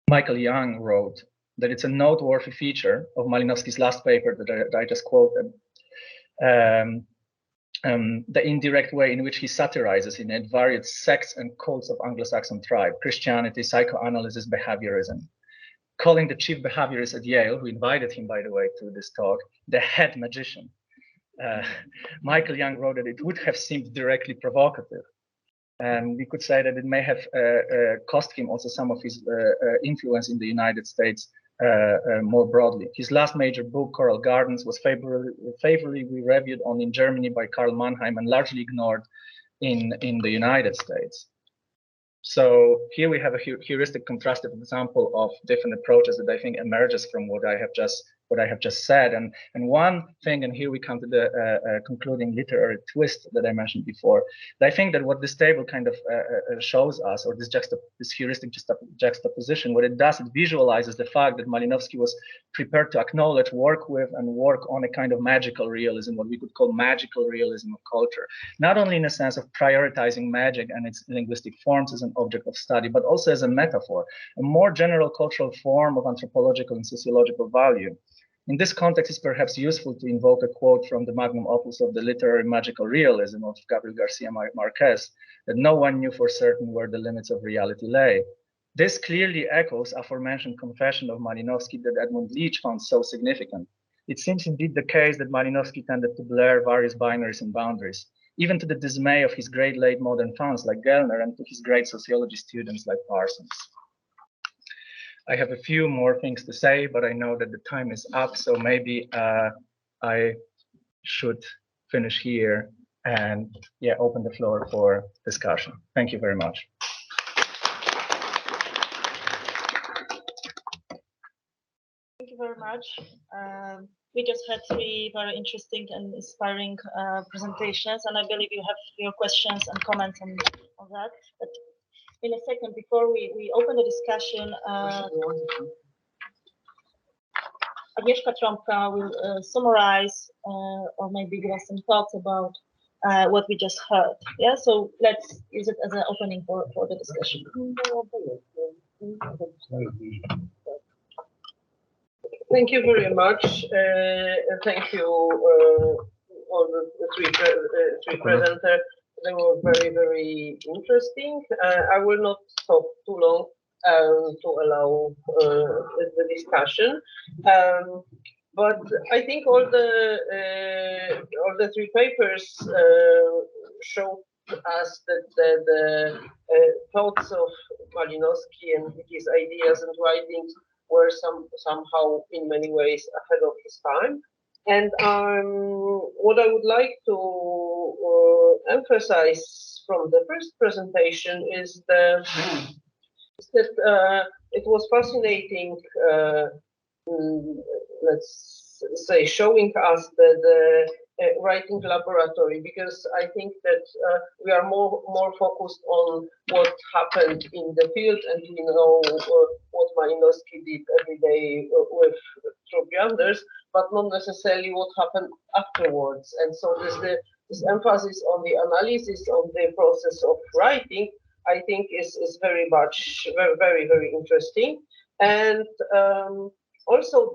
Michael Young wrote, that it's a noteworthy feature of Malinowski's last paper that I just quoted, the indirect way in which he satirizes in it various sects and cults of Anglo-Saxon tribe, Christianity, psychoanalysis, behaviorism, calling the chief behaviorist at Yale, who invited him, by the way, to this talk, the head magician. Michael Young wrote that it would have seemed directly provocative. And we could say that it may have cost him also some of his influence in the United States more broadly. His last major book, Coral Gardens, was favorably reviewed on in Germany by Karl Mannheim and largely ignored in the United States. So here we have a heuristic contrastive example of different approaches that I think emerges from what I have just said. And one thing, and here we come to the concluding literary twist that I mentioned before. I think that what this table kind of shows us, or this heuristic juxtaposition, what it does, it visualizes the fact that Malinowski was prepared to acknowledge, work with, and work on a kind of magical realism, what we could call magical realism of culture. Not only in a sense of prioritizing magic and its linguistic forms as an object of study, but also as a metaphor, a more general cultural form of anthropological and sociological value. In this context, it's perhaps useful to invoke a quote from the magnum opus of the literary magical realism of Gabriel Garcia Marquez, that no one knew for certain where the limits of reality lay. This clearly echoes aforementioned confession of Malinowski that Edmund Leach found so significant. It seems indeed the case that Malinowski tended to blur various binaries and boundaries, even to the dismay of his great late modern fans like Gellner and to his great sociology students like Parsons. I have a few more things to say, but I know that the time is up, so maybe I should finish here and open the floor for discussion. Thank you very much. Thank you very much. We just had 3 very interesting and inspiring presentations, and I believe you have your questions and comments on that. But in a second, before we open the discussion, Agnieszka Trąbka will summarize or maybe give us some thoughts about what we just heard. Yeah, so let's use it as an opening for the discussion. Thank you very much. Thank you all the three presenters. They were very, very interesting. I will not talk too long to allow the discussion. But I think all the 3 papers showed us that the thoughts of Malinowski and his ideas and writings were somehow in many ways ahead of his time. And what I would like to emphasize from the first presentation is that it was fascinating, let's say, showing us the writing laboratory, because I think that we are more focused on what happened in the field, and we know what Malinowski did every day with Troop Yanders, but not necessarily what happened afterwards. And so this emphasis on the analysis of the process of writing, I think is very much very, very interesting. And also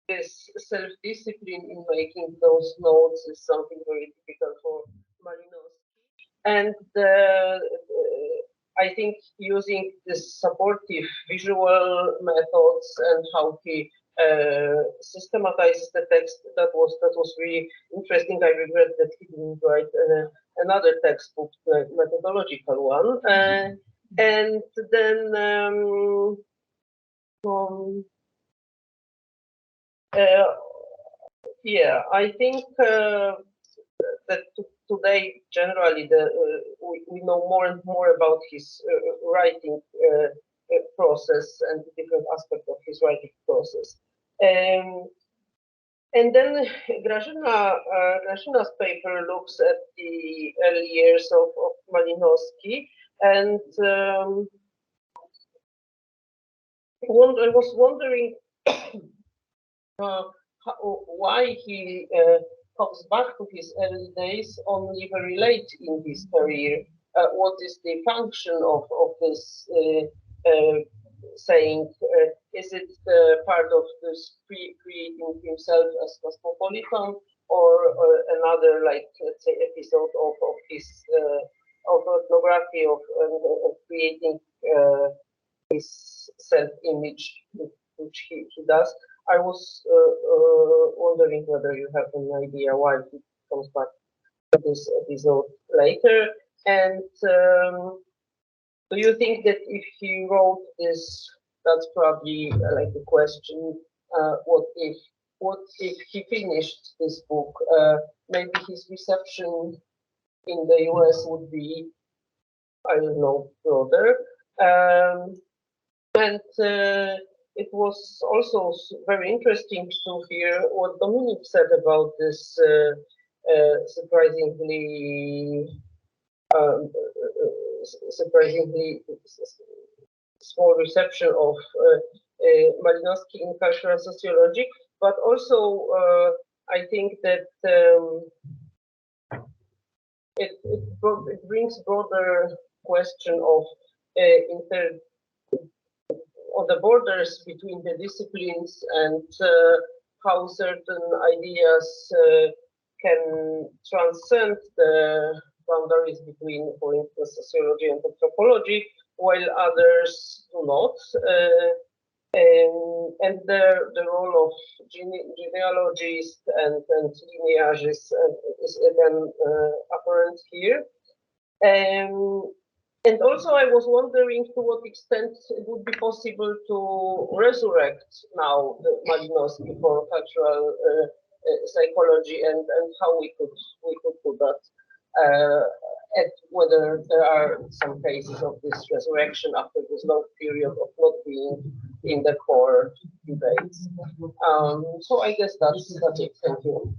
this self-discipline in making those notes is something very typical for Malinowski. And I think using this supportive visual methods and how he systematized the text. That was really interesting. I regret that he didn't write another textbook, like methodological one. And then yeah, I think that today generally we know more and more about his writing process and different aspects of his writing process. And then Grażyna's paper looks at the early years of Malinowski, and I was wondering why he comes back to his early days only very late in his career. What is the function of this saying? Is it part of this creating himself as cosmopolitan, or another, like, let's say, episode of his of ethnography of creating his self-image, which he does? I was wondering whether you have an idea why he comes back to this episode later, and do you think that if he wrote this, that's probably like the question, what if he finished this book, maybe his reception in the US would be, I don't know, broader. And it was also very interesting to hear what Dominik said about this surprisingly small reception of Malinowski in cultural sociology, but also I think that it brings broader question of on the borders between the disciplines, and how certain ideas can transcend the boundaries between, for instance, sociology and anthropology, while others do not. And the role of genealogists and lineages is again apparent here. And also, I was wondering to what extent it would be possible to resurrect now the Malinowski for cultural psychology, and how we could do that, and whether there are some cases of this resurrection after this long period of not being in the core debates. So I guess that's it. Thank you.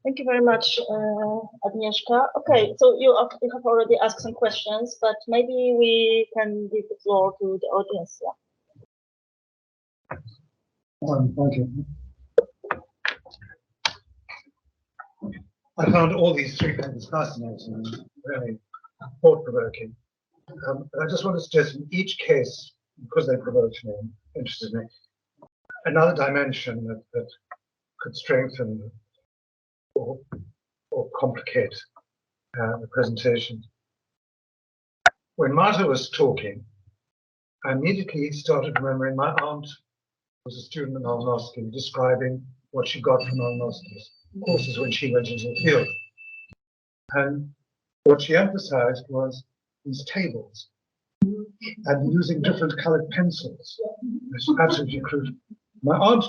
Thank you very much, Agnieszka. Okay, so you have already asked some questions, but maybe we can give the floor to the audience. Thank you. I found all these three papers fascinating and very thought-provoking. I just want to suggest in each case, because they provoked me and interested me, another dimension that could strengthen or complicate the presentation. When Marta was talking, I immediately started remembering my aunt was a student at Malinowski, describing what she got from Malinowski's courses when she went into the field. And what she emphasized was these tables and using different colored pencils. It's absolutely crucial. My aunt,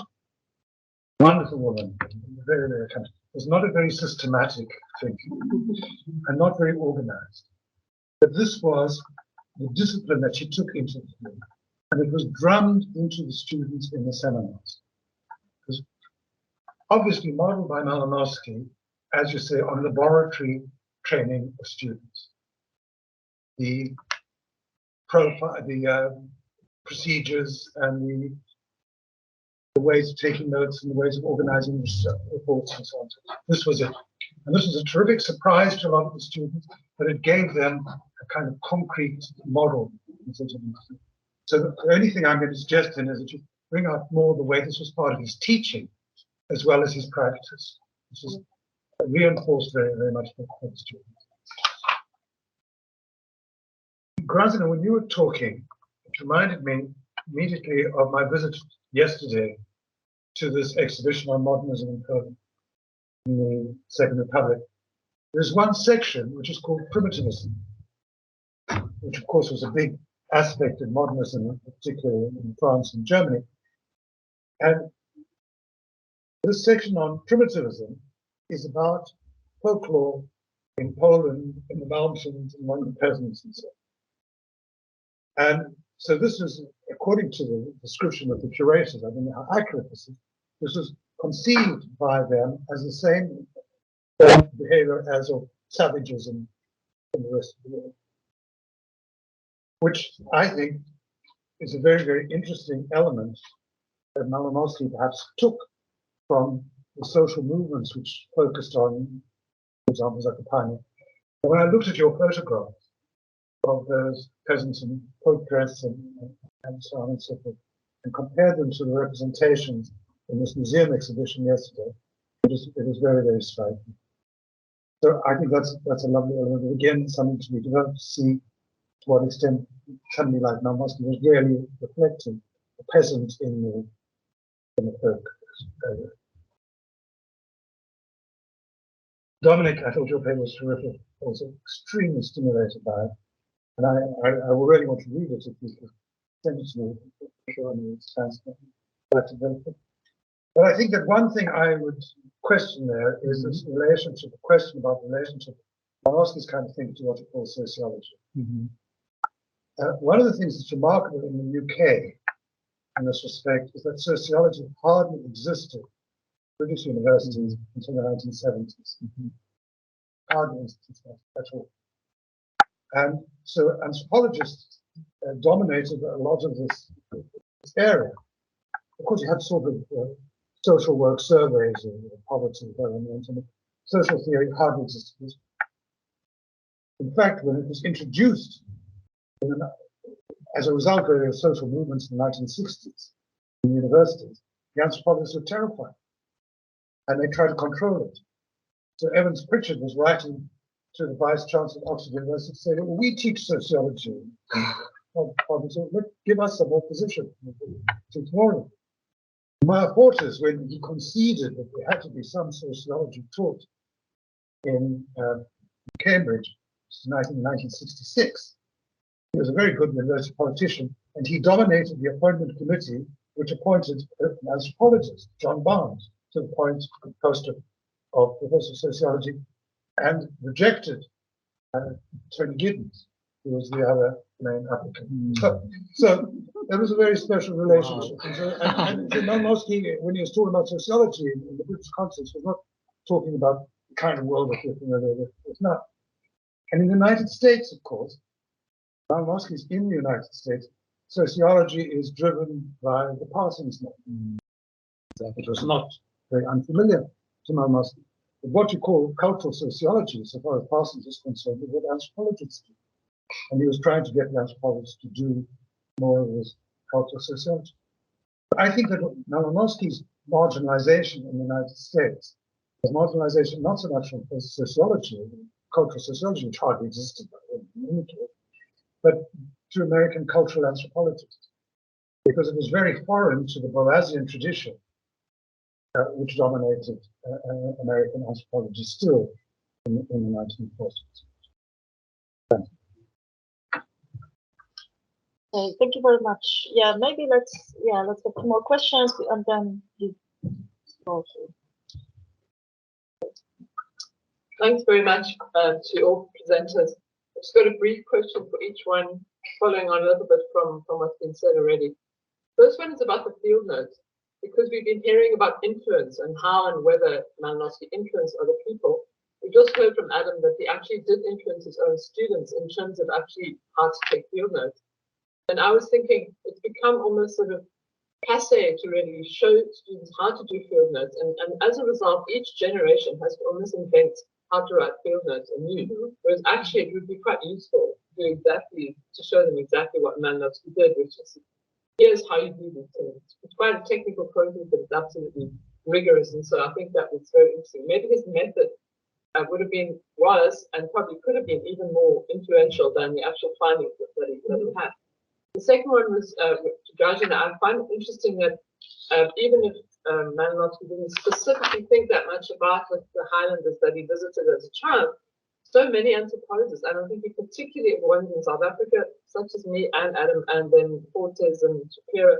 wonderful woman, very, very kind, was not a very systematic thinker and not very organized. But this was the discipline that she took into the field, and it was drummed into the students in the seminars. It was obviously modeled by Malinowski, as you say, on laboratory training of students. The profile, the procedures, and the ways of taking notes and the ways of organizing reports and so on. This was it. And this was a terrific surprise to a lot of the students, but it gave them a kind of concrete model. So the only thing I'm going to suggest then is that you bring out more the way this was part of his teaching as well as his practice. This is reinforced very, very much for the students. Grażyna, when you were talking, it reminded me immediately of my visit yesterday to this exhibition on modernism in Poland in the Second Republic. There's one section which is called primitivism, which of course was a big aspect of modernism, particularly in France and Germany. And this section on primitivism is about folklore in Poland, in the mountains, among the peasants and so on. And so this is, according to the description of the curators, I don't know how accurate this is, this was conceived by them as the same behavior as of savages in the rest of the world. Which I think is a very, very interesting element that Malinowski perhaps took from the social movements which focused on, for example, Zakopane. And when I looked at your photographs of those peasants in folk dress and so on and so forth, and compared them to the representations in this museum exhibition yesterday, it is very, very striking. So I think that's a lovely element. Again, something to be developed to see to what extent somebody like Malinowski was really reflecting the peasant in the folk area. Dominic, I thought your paper was terrific. I was extremely stimulated by it. And I really want to read it if you could send it to me. Sure, I mean, it's fascinating. But I think that one thing I would question there is this relationship, the question about the relationship, Malinowski's kind of thing to what he calls sociology. One of the things that's remarkable in the UK in this respect is that sociology hardly existed in British universities until the 1970s. Hardly existed at all. And so anthropologists dominated a lot of this area. Of course, you had sort of social work surveys of poverty, development, and social theory hardly existed. In fact, when it was introduced as a result of social movements in the 1960s in universities, the anthropologists were terrified, and they tried to control it. So Evans Pritchard was writing to the Vice Chancellor of Oxford University saying, well, we teach sociology. Give us some opposition to tomorrow. Meyer Porter's, when he conceded that there had to be some sociology taught in Cambridge, in 1966, he was a very good university politician, and he dominated the appointment committee, which appointed an anthropologist, John Barnes, to the post of Professor of Sociology, and rejected Tony Giddens, who was the other main applicant. So there was a very special relationship. Wow. And Malinowski, when he was talking about sociology in the British context, was not talking about the kind of world that we're familiar with. It's not. And in the United States, of course, Malinowski's in the United States, sociology is driven by the Parsons model. It was not very unfamiliar to Malinowski. But what you call cultural sociology, so far as Parsons is concerned, is what anthropologists do. And he was trying to get the anthropologists to do more of this cultural sociology. But I think that Malinowski's marginalization in the United States was marginalization not so much from sociology, cultural sociology, which hardly existed, but to American cultural anthropologists, because it was very foreign to the Boasian tradition, which dominated American anthropology still in the 1940s. Thank you. Okay, thank you very much. Yeah, maybe let's get two more questions and then Thanks very much to all presenters. I've just got a brief question for each one, following on a little bit from what's been said already. First one is about the field notes, because we've been hearing about influence and how and whether Malinowski influenced other people. We just heard from Adam that he actually did influence his own students in terms of actually how to take field notes. And I was thinking it's become almost sort of passe to really show students how to do field notes. And as a result, each generation has to almost invent how to write field notes anew. Whereas actually it would be quite useful to show them exactly what Malinowski did, which is, here's how you do these things. It's quite a technical process, but it's absolutely rigorous. And so I think that was very interesting. Maybe his method was and probably could have been even more influential than the actual findings that he had. The second one was to Grażyna. I find it interesting that even if Malinowski didn't specifically think that much about the Highlanders that he visited as a child, so many anthropologists, and I think particularly ones in South Africa, such as me and Adam, and then Fortes and Shapiro,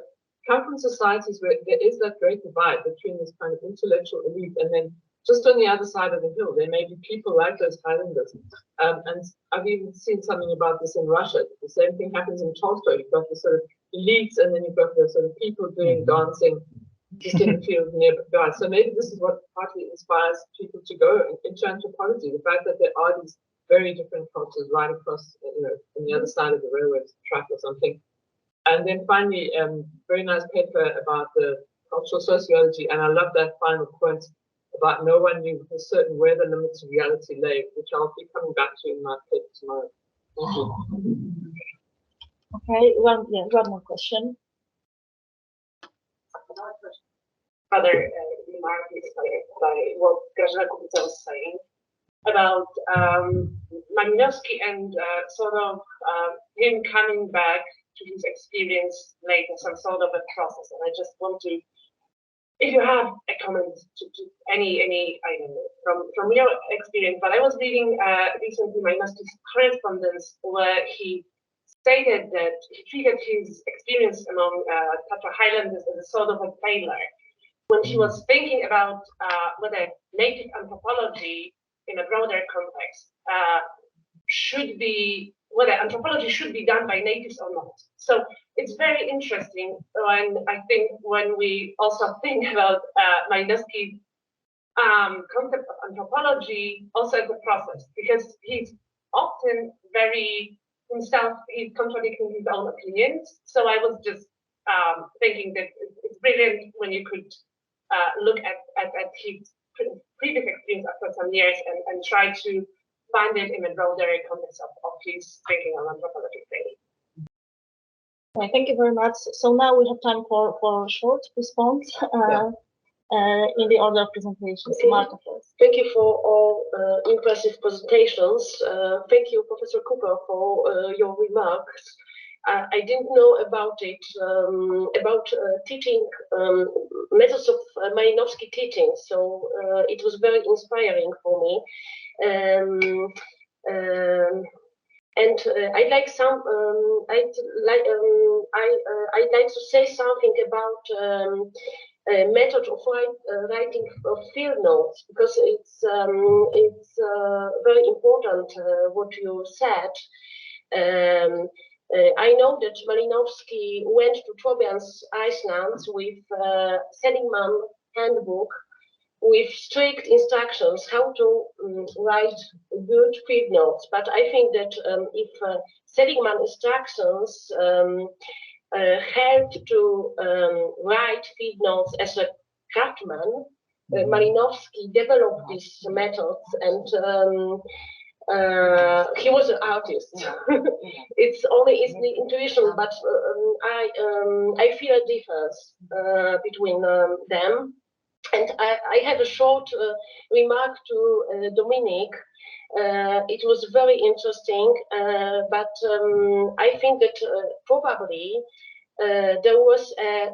come from societies where there is that great divide between this kind of intellectual elite and then just on the other side of the hill, there may be people like those Highlanders. And I've even seen something about this in Russia. The same thing happens in Tolstoy. You've got the sort of elites, and then you've got the sort of people doing dancing just in the field nearby. So maybe this is what partly inspires people to go into anthropology, the fact that there are these very different cultures right across, on the other side of the railroad track or something. And then finally, very nice paper about the cultural sociology, and I love that final point about no one knew for certain where the limits of reality lay, which I'll be coming back to in my paper tomorrow. Thank you. Okay, one more question. Other remark by what Grażyna Kubica was saying about Malinowski and sort of him coming back to his experience later, some sort of a process. And I just want to, if you have a comment to any I don't know, from your experience, but I was reading recently Malinowski's correspondence where he stated that he treated his experience among Tatra Highlanders as a sort of a failure when he was thinking about whether native anthropology in a broader context should be, whether anthropology should be done by natives or not. So it's very interesting when we also think about Malinowski's concept of anthropology also as a process, because he's often very himself, he's contradicting his own opinions. So I was just thinking that it's brilliant when you could look at his previous experience after some years and try to find it in a broader context of his thinking on anthropology. Thank you very much. So now we have time for a short response in the order of presentations. Marta first. Thank you for all impressive presentations. Thank you, Professor Cooper, for your remarks. I didn't know about it, about teaching methods of Malinowski teaching, so it was very inspiring for me. And I'd like to say something about method of writing of field notes, because it's very important what you said. I know that Malinowski went to Trobriand's Iceland with Seligman handbook with strict instructions how to write good field notes. But I think that if Seligman instructions helped to write field notes as a craftsman, Malinowski developed these methods, and he was an artist. It's only the intuition, but I feel a difference between them. And I have a short remark to Dominik. It was very interesting, but I think that probably there was a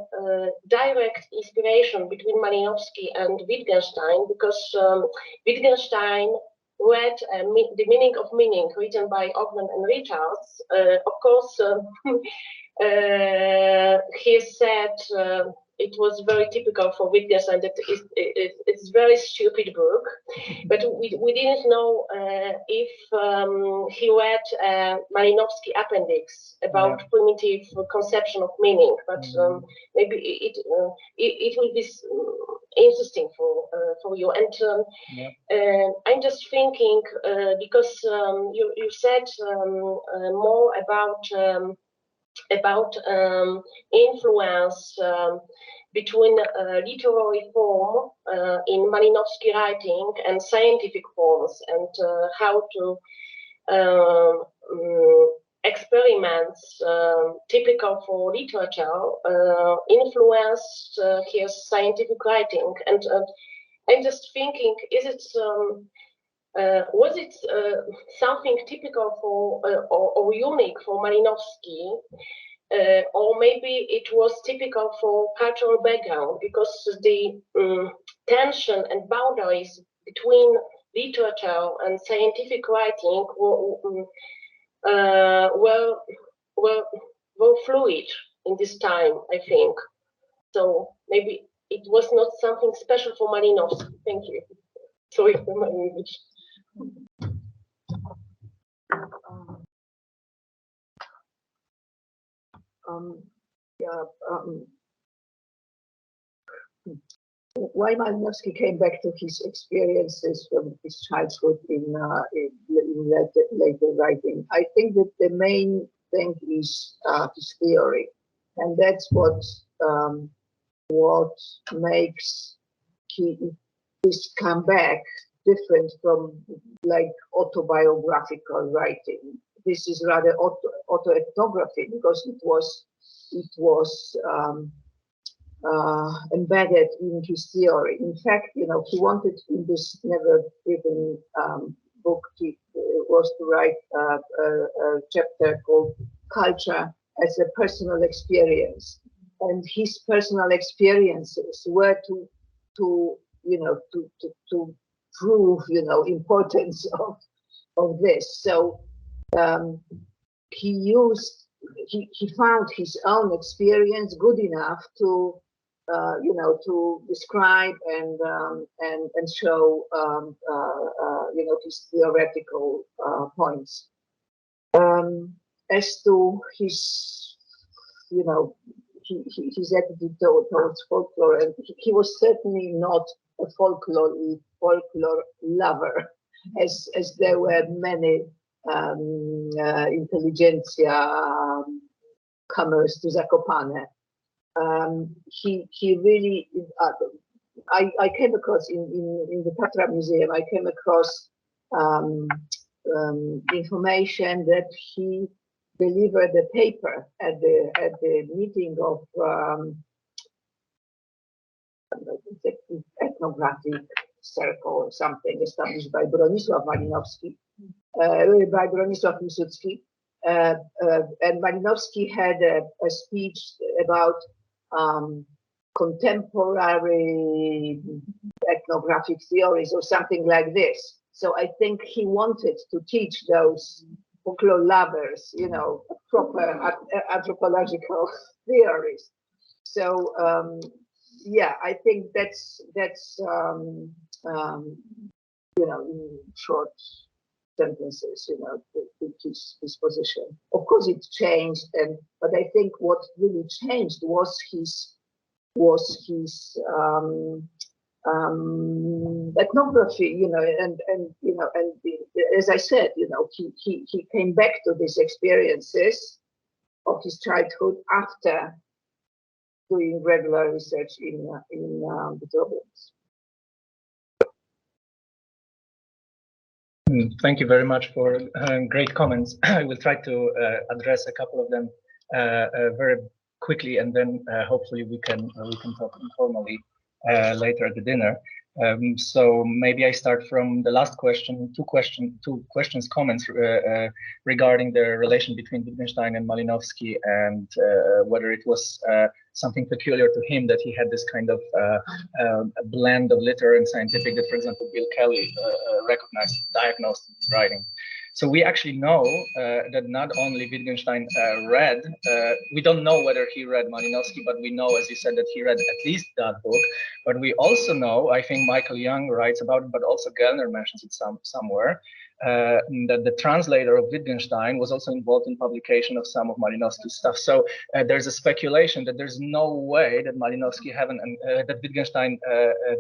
direct inspiration between Malinowski and Wittgenstein, because Wittgenstein read The Meaning of Meaning, written by Ogden and Richards. Of course, he said it was very typical for Wittgenstein that it's a very stupid book, but we didn't know if he read Malinowski appendix about primitive conception of meaning, but maybe it will be interesting for you. And I'm just thinking, because you said more about influence between literary form in Malinowski writing and scientific forms, and how to experiments typical for literature influenced his scientific writing. And I'm just thinking, is it was it something typical for or unique for Malinowski or maybe it was typical for cultural background, because the tension and boundaries between literature and scientific writing were fluid in this time, I think. So maybe it was not something special for Malinowski. Thank you. Sorry for my English. Why Malinowski came back to his experiences from his childhood in later writing, I think that the main thing is his theory, and that's what makes his comeback different from like autobiographical writing. This is rather autoethnography, because it was embedded in his theory. In fact, he wanted, in this never written book, he was to write a chapter called "Culture as a Personal Experience," and his personal experiences were to prove, importance of this. So he found his own experience good enough to to describe and show his theoretical points. As to his his attitude towards folklore, and he was certainly not a folklore lover, as there were many intelligentsia comers to Zakopane. He really, I came across in the Tatra Museum, I came across information that he delivered a paper at the meeting of ethnographic circle or something established by Bronisław Malinowski, by Bronisław Piłsudski. And Malinowski had a speech about contemporary ethnographic theories or something like this. So I think he wanted to teach those folklore lovers, proper anthropological theories. So yeah, I think that's in short sentences, his position. Of course, it changed, but I think what really changed was his ethnography, and as I said, he came back to these experiences of his childhood after doing regular research in the province. Thank you very much for great comments. I will try to address a couple of them very quickly, and then hopefully we can talk informally later at the dinner. So maybe I start from the last question, two questions, comments regarding the relation between Wittgenstein and Malinowski, and whether it was something peculiar to him that he had this kind of a blend of literary and scientific that, for example, Bill Kelly diagnosed in his writing. So we actually know that not only Wittgenstein read, we don't know whether he read Malinowski, but we know, as you said, that he read at least that book. But we also know, I think Michael Young writes about it, but also Gellner mentions it somewhere, that the translator of Wittgenstein was also involved in publication of some of Malinowski's stuff. So there's a speculation that there's no way that Malinowski that Wittgenstein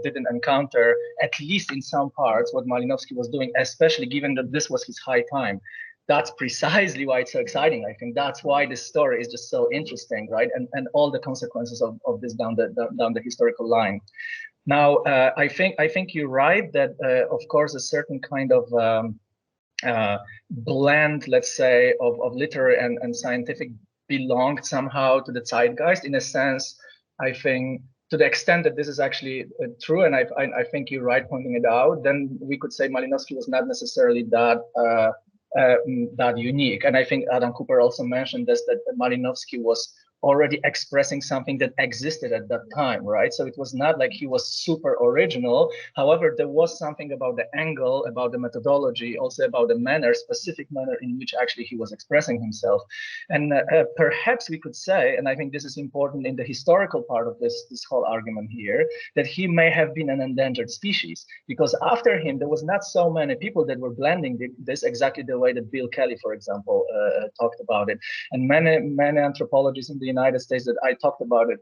didn't encounter, at least in some parts, what Malinowski was doing, especially given that this was his high time. That's precisely why it's so exciting. I think that's why this story is just so interesting, right? And all the consequences of this down the historical line. Now, I think you're right that, of course, a certain kind of blend, let's say, of literary and scientific belonged somehow to the zeitgeist, in a sense. I think to the extent that this is actually true, and I think you're right pointing it out, then we could say Malinowski was not necessarily that that unique. And I think Adam Cooper also mentioned this, that Malinowski was already expressing something that existed at that time, right? So it was not like he was super original. However, there was something about the angle, about the methodology, also about the manner, specific manner in which actually he was expressing himself. And perhaps we could say, and I think this is important in the historical part of this whole argument here, that he may have been an endangered species, because after him, there was not so many people that were blending this exactly the way that Bill Kelly, for example, talked about it. And many anthropologists in the United States that I talked about it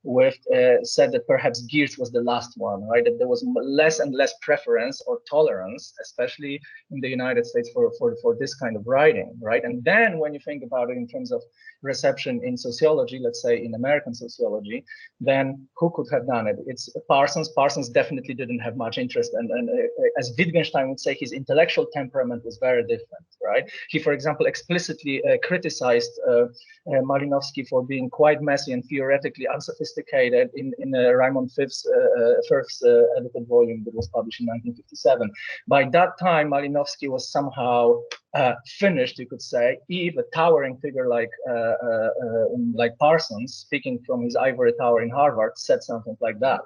with said that perhaps Geertz was the last one, right? That there was less and less preference or tolerance, especially in the United States, for this kind of writing, right? And then when you think about it in terms of reception in sociology, let's say in American sociology, then who could have done it? It's Parsons. Parsons definitely didn't have much interest, and as Wittgenstein would say, his intellectual temperament was very different, right? He, for example, explicitly criticized Malinowski for being quite messy and theoretically unsophisticated in Raymond Firth's edited volume that was published in 1957. By that time, Malinowski was somehow finished, you could say. Eve, a towering figure like Parsons, speaking from his ivory tower in Harvard, said something like that.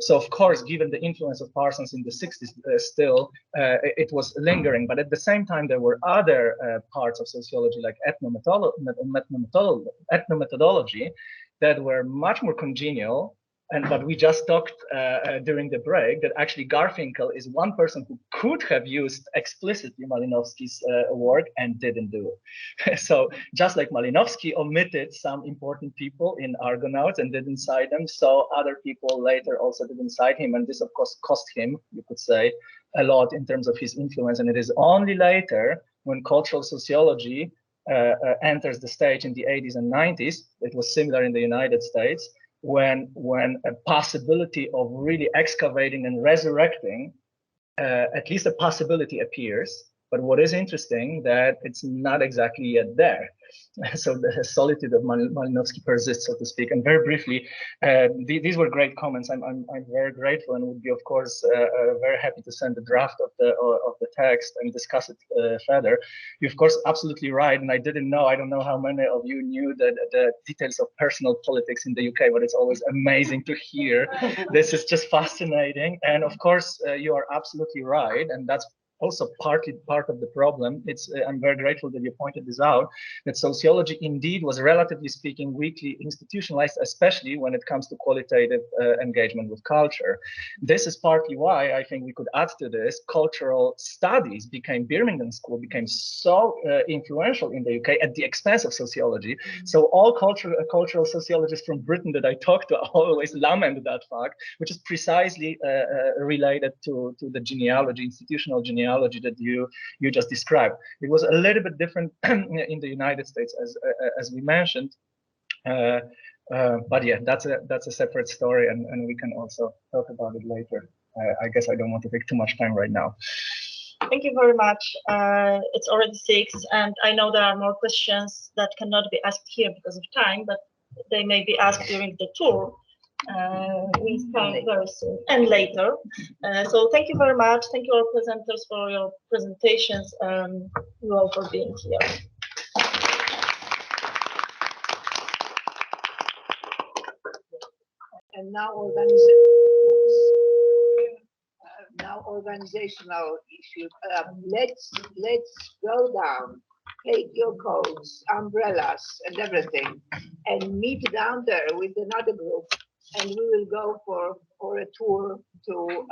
So, of course, given the influence of Parsons in the 60s, still, it was lingering. But at the same time, there were other parts of sociology, like ethnomethodology, that were much more congenial. And but we just talked during the break that actually Garfinkel is one person who could have used explicitly Malinowski's work and didn't do it. So just like Malinowski omitted some important people in Argonauts and didn't cite them, so other people later also didn't cite him. And this, of course, cost him, you could say, a lot in terms of his influence. And it is only later when cultural sociology enters the stage in the 80s and 90s, it was similar in the United States, when a possibility of really excavating and resurrecting, at least a possibility appears. But what is interesting that it's not exactly yet there. So the solitude of Malinowski persists, so to speak. And very briefly, these were great comments. I'm very grateful and would be, of course, very happy to send the draft of the text and discuss it further. You're, of course, absolutely right. And I don't know how many of you knew the details of personal politics in the UK, but it's always amazing to hear. This is just fascinating. And of course, you are absolutely right. And that's also partly part of the problem. I'm very grateful that you pointed this out, that sociology indeed was, relatively speaking, weakly institutionalized, especially when it comes to qualitative engagement with culture. This is partly why I think we could add to this, cultural studies Birmingham School became so influential in the UK at the expense of sociology. So all cultural sociologists from Britain that I talked to always lament that fact, which is precisely related to the genealogy, institutional genealogy that you just described. It was a little bit different in the United States, as we mentioned, but yeah, that's a separate story, and we can also talk about it later. I guess I don't want to take too much time right now. Thank you very much. It's already 6, and I know there are more questions that cannot be asked here because of time, but they may be asked during the tour. We start very soon and later. So thank you very much. Thank you all presenters for your presentations. You all for being here. And now organizational issue. Let's go down. Take your coats, umbrellas, and everything, and meet down there with another group. And we will go for a tour to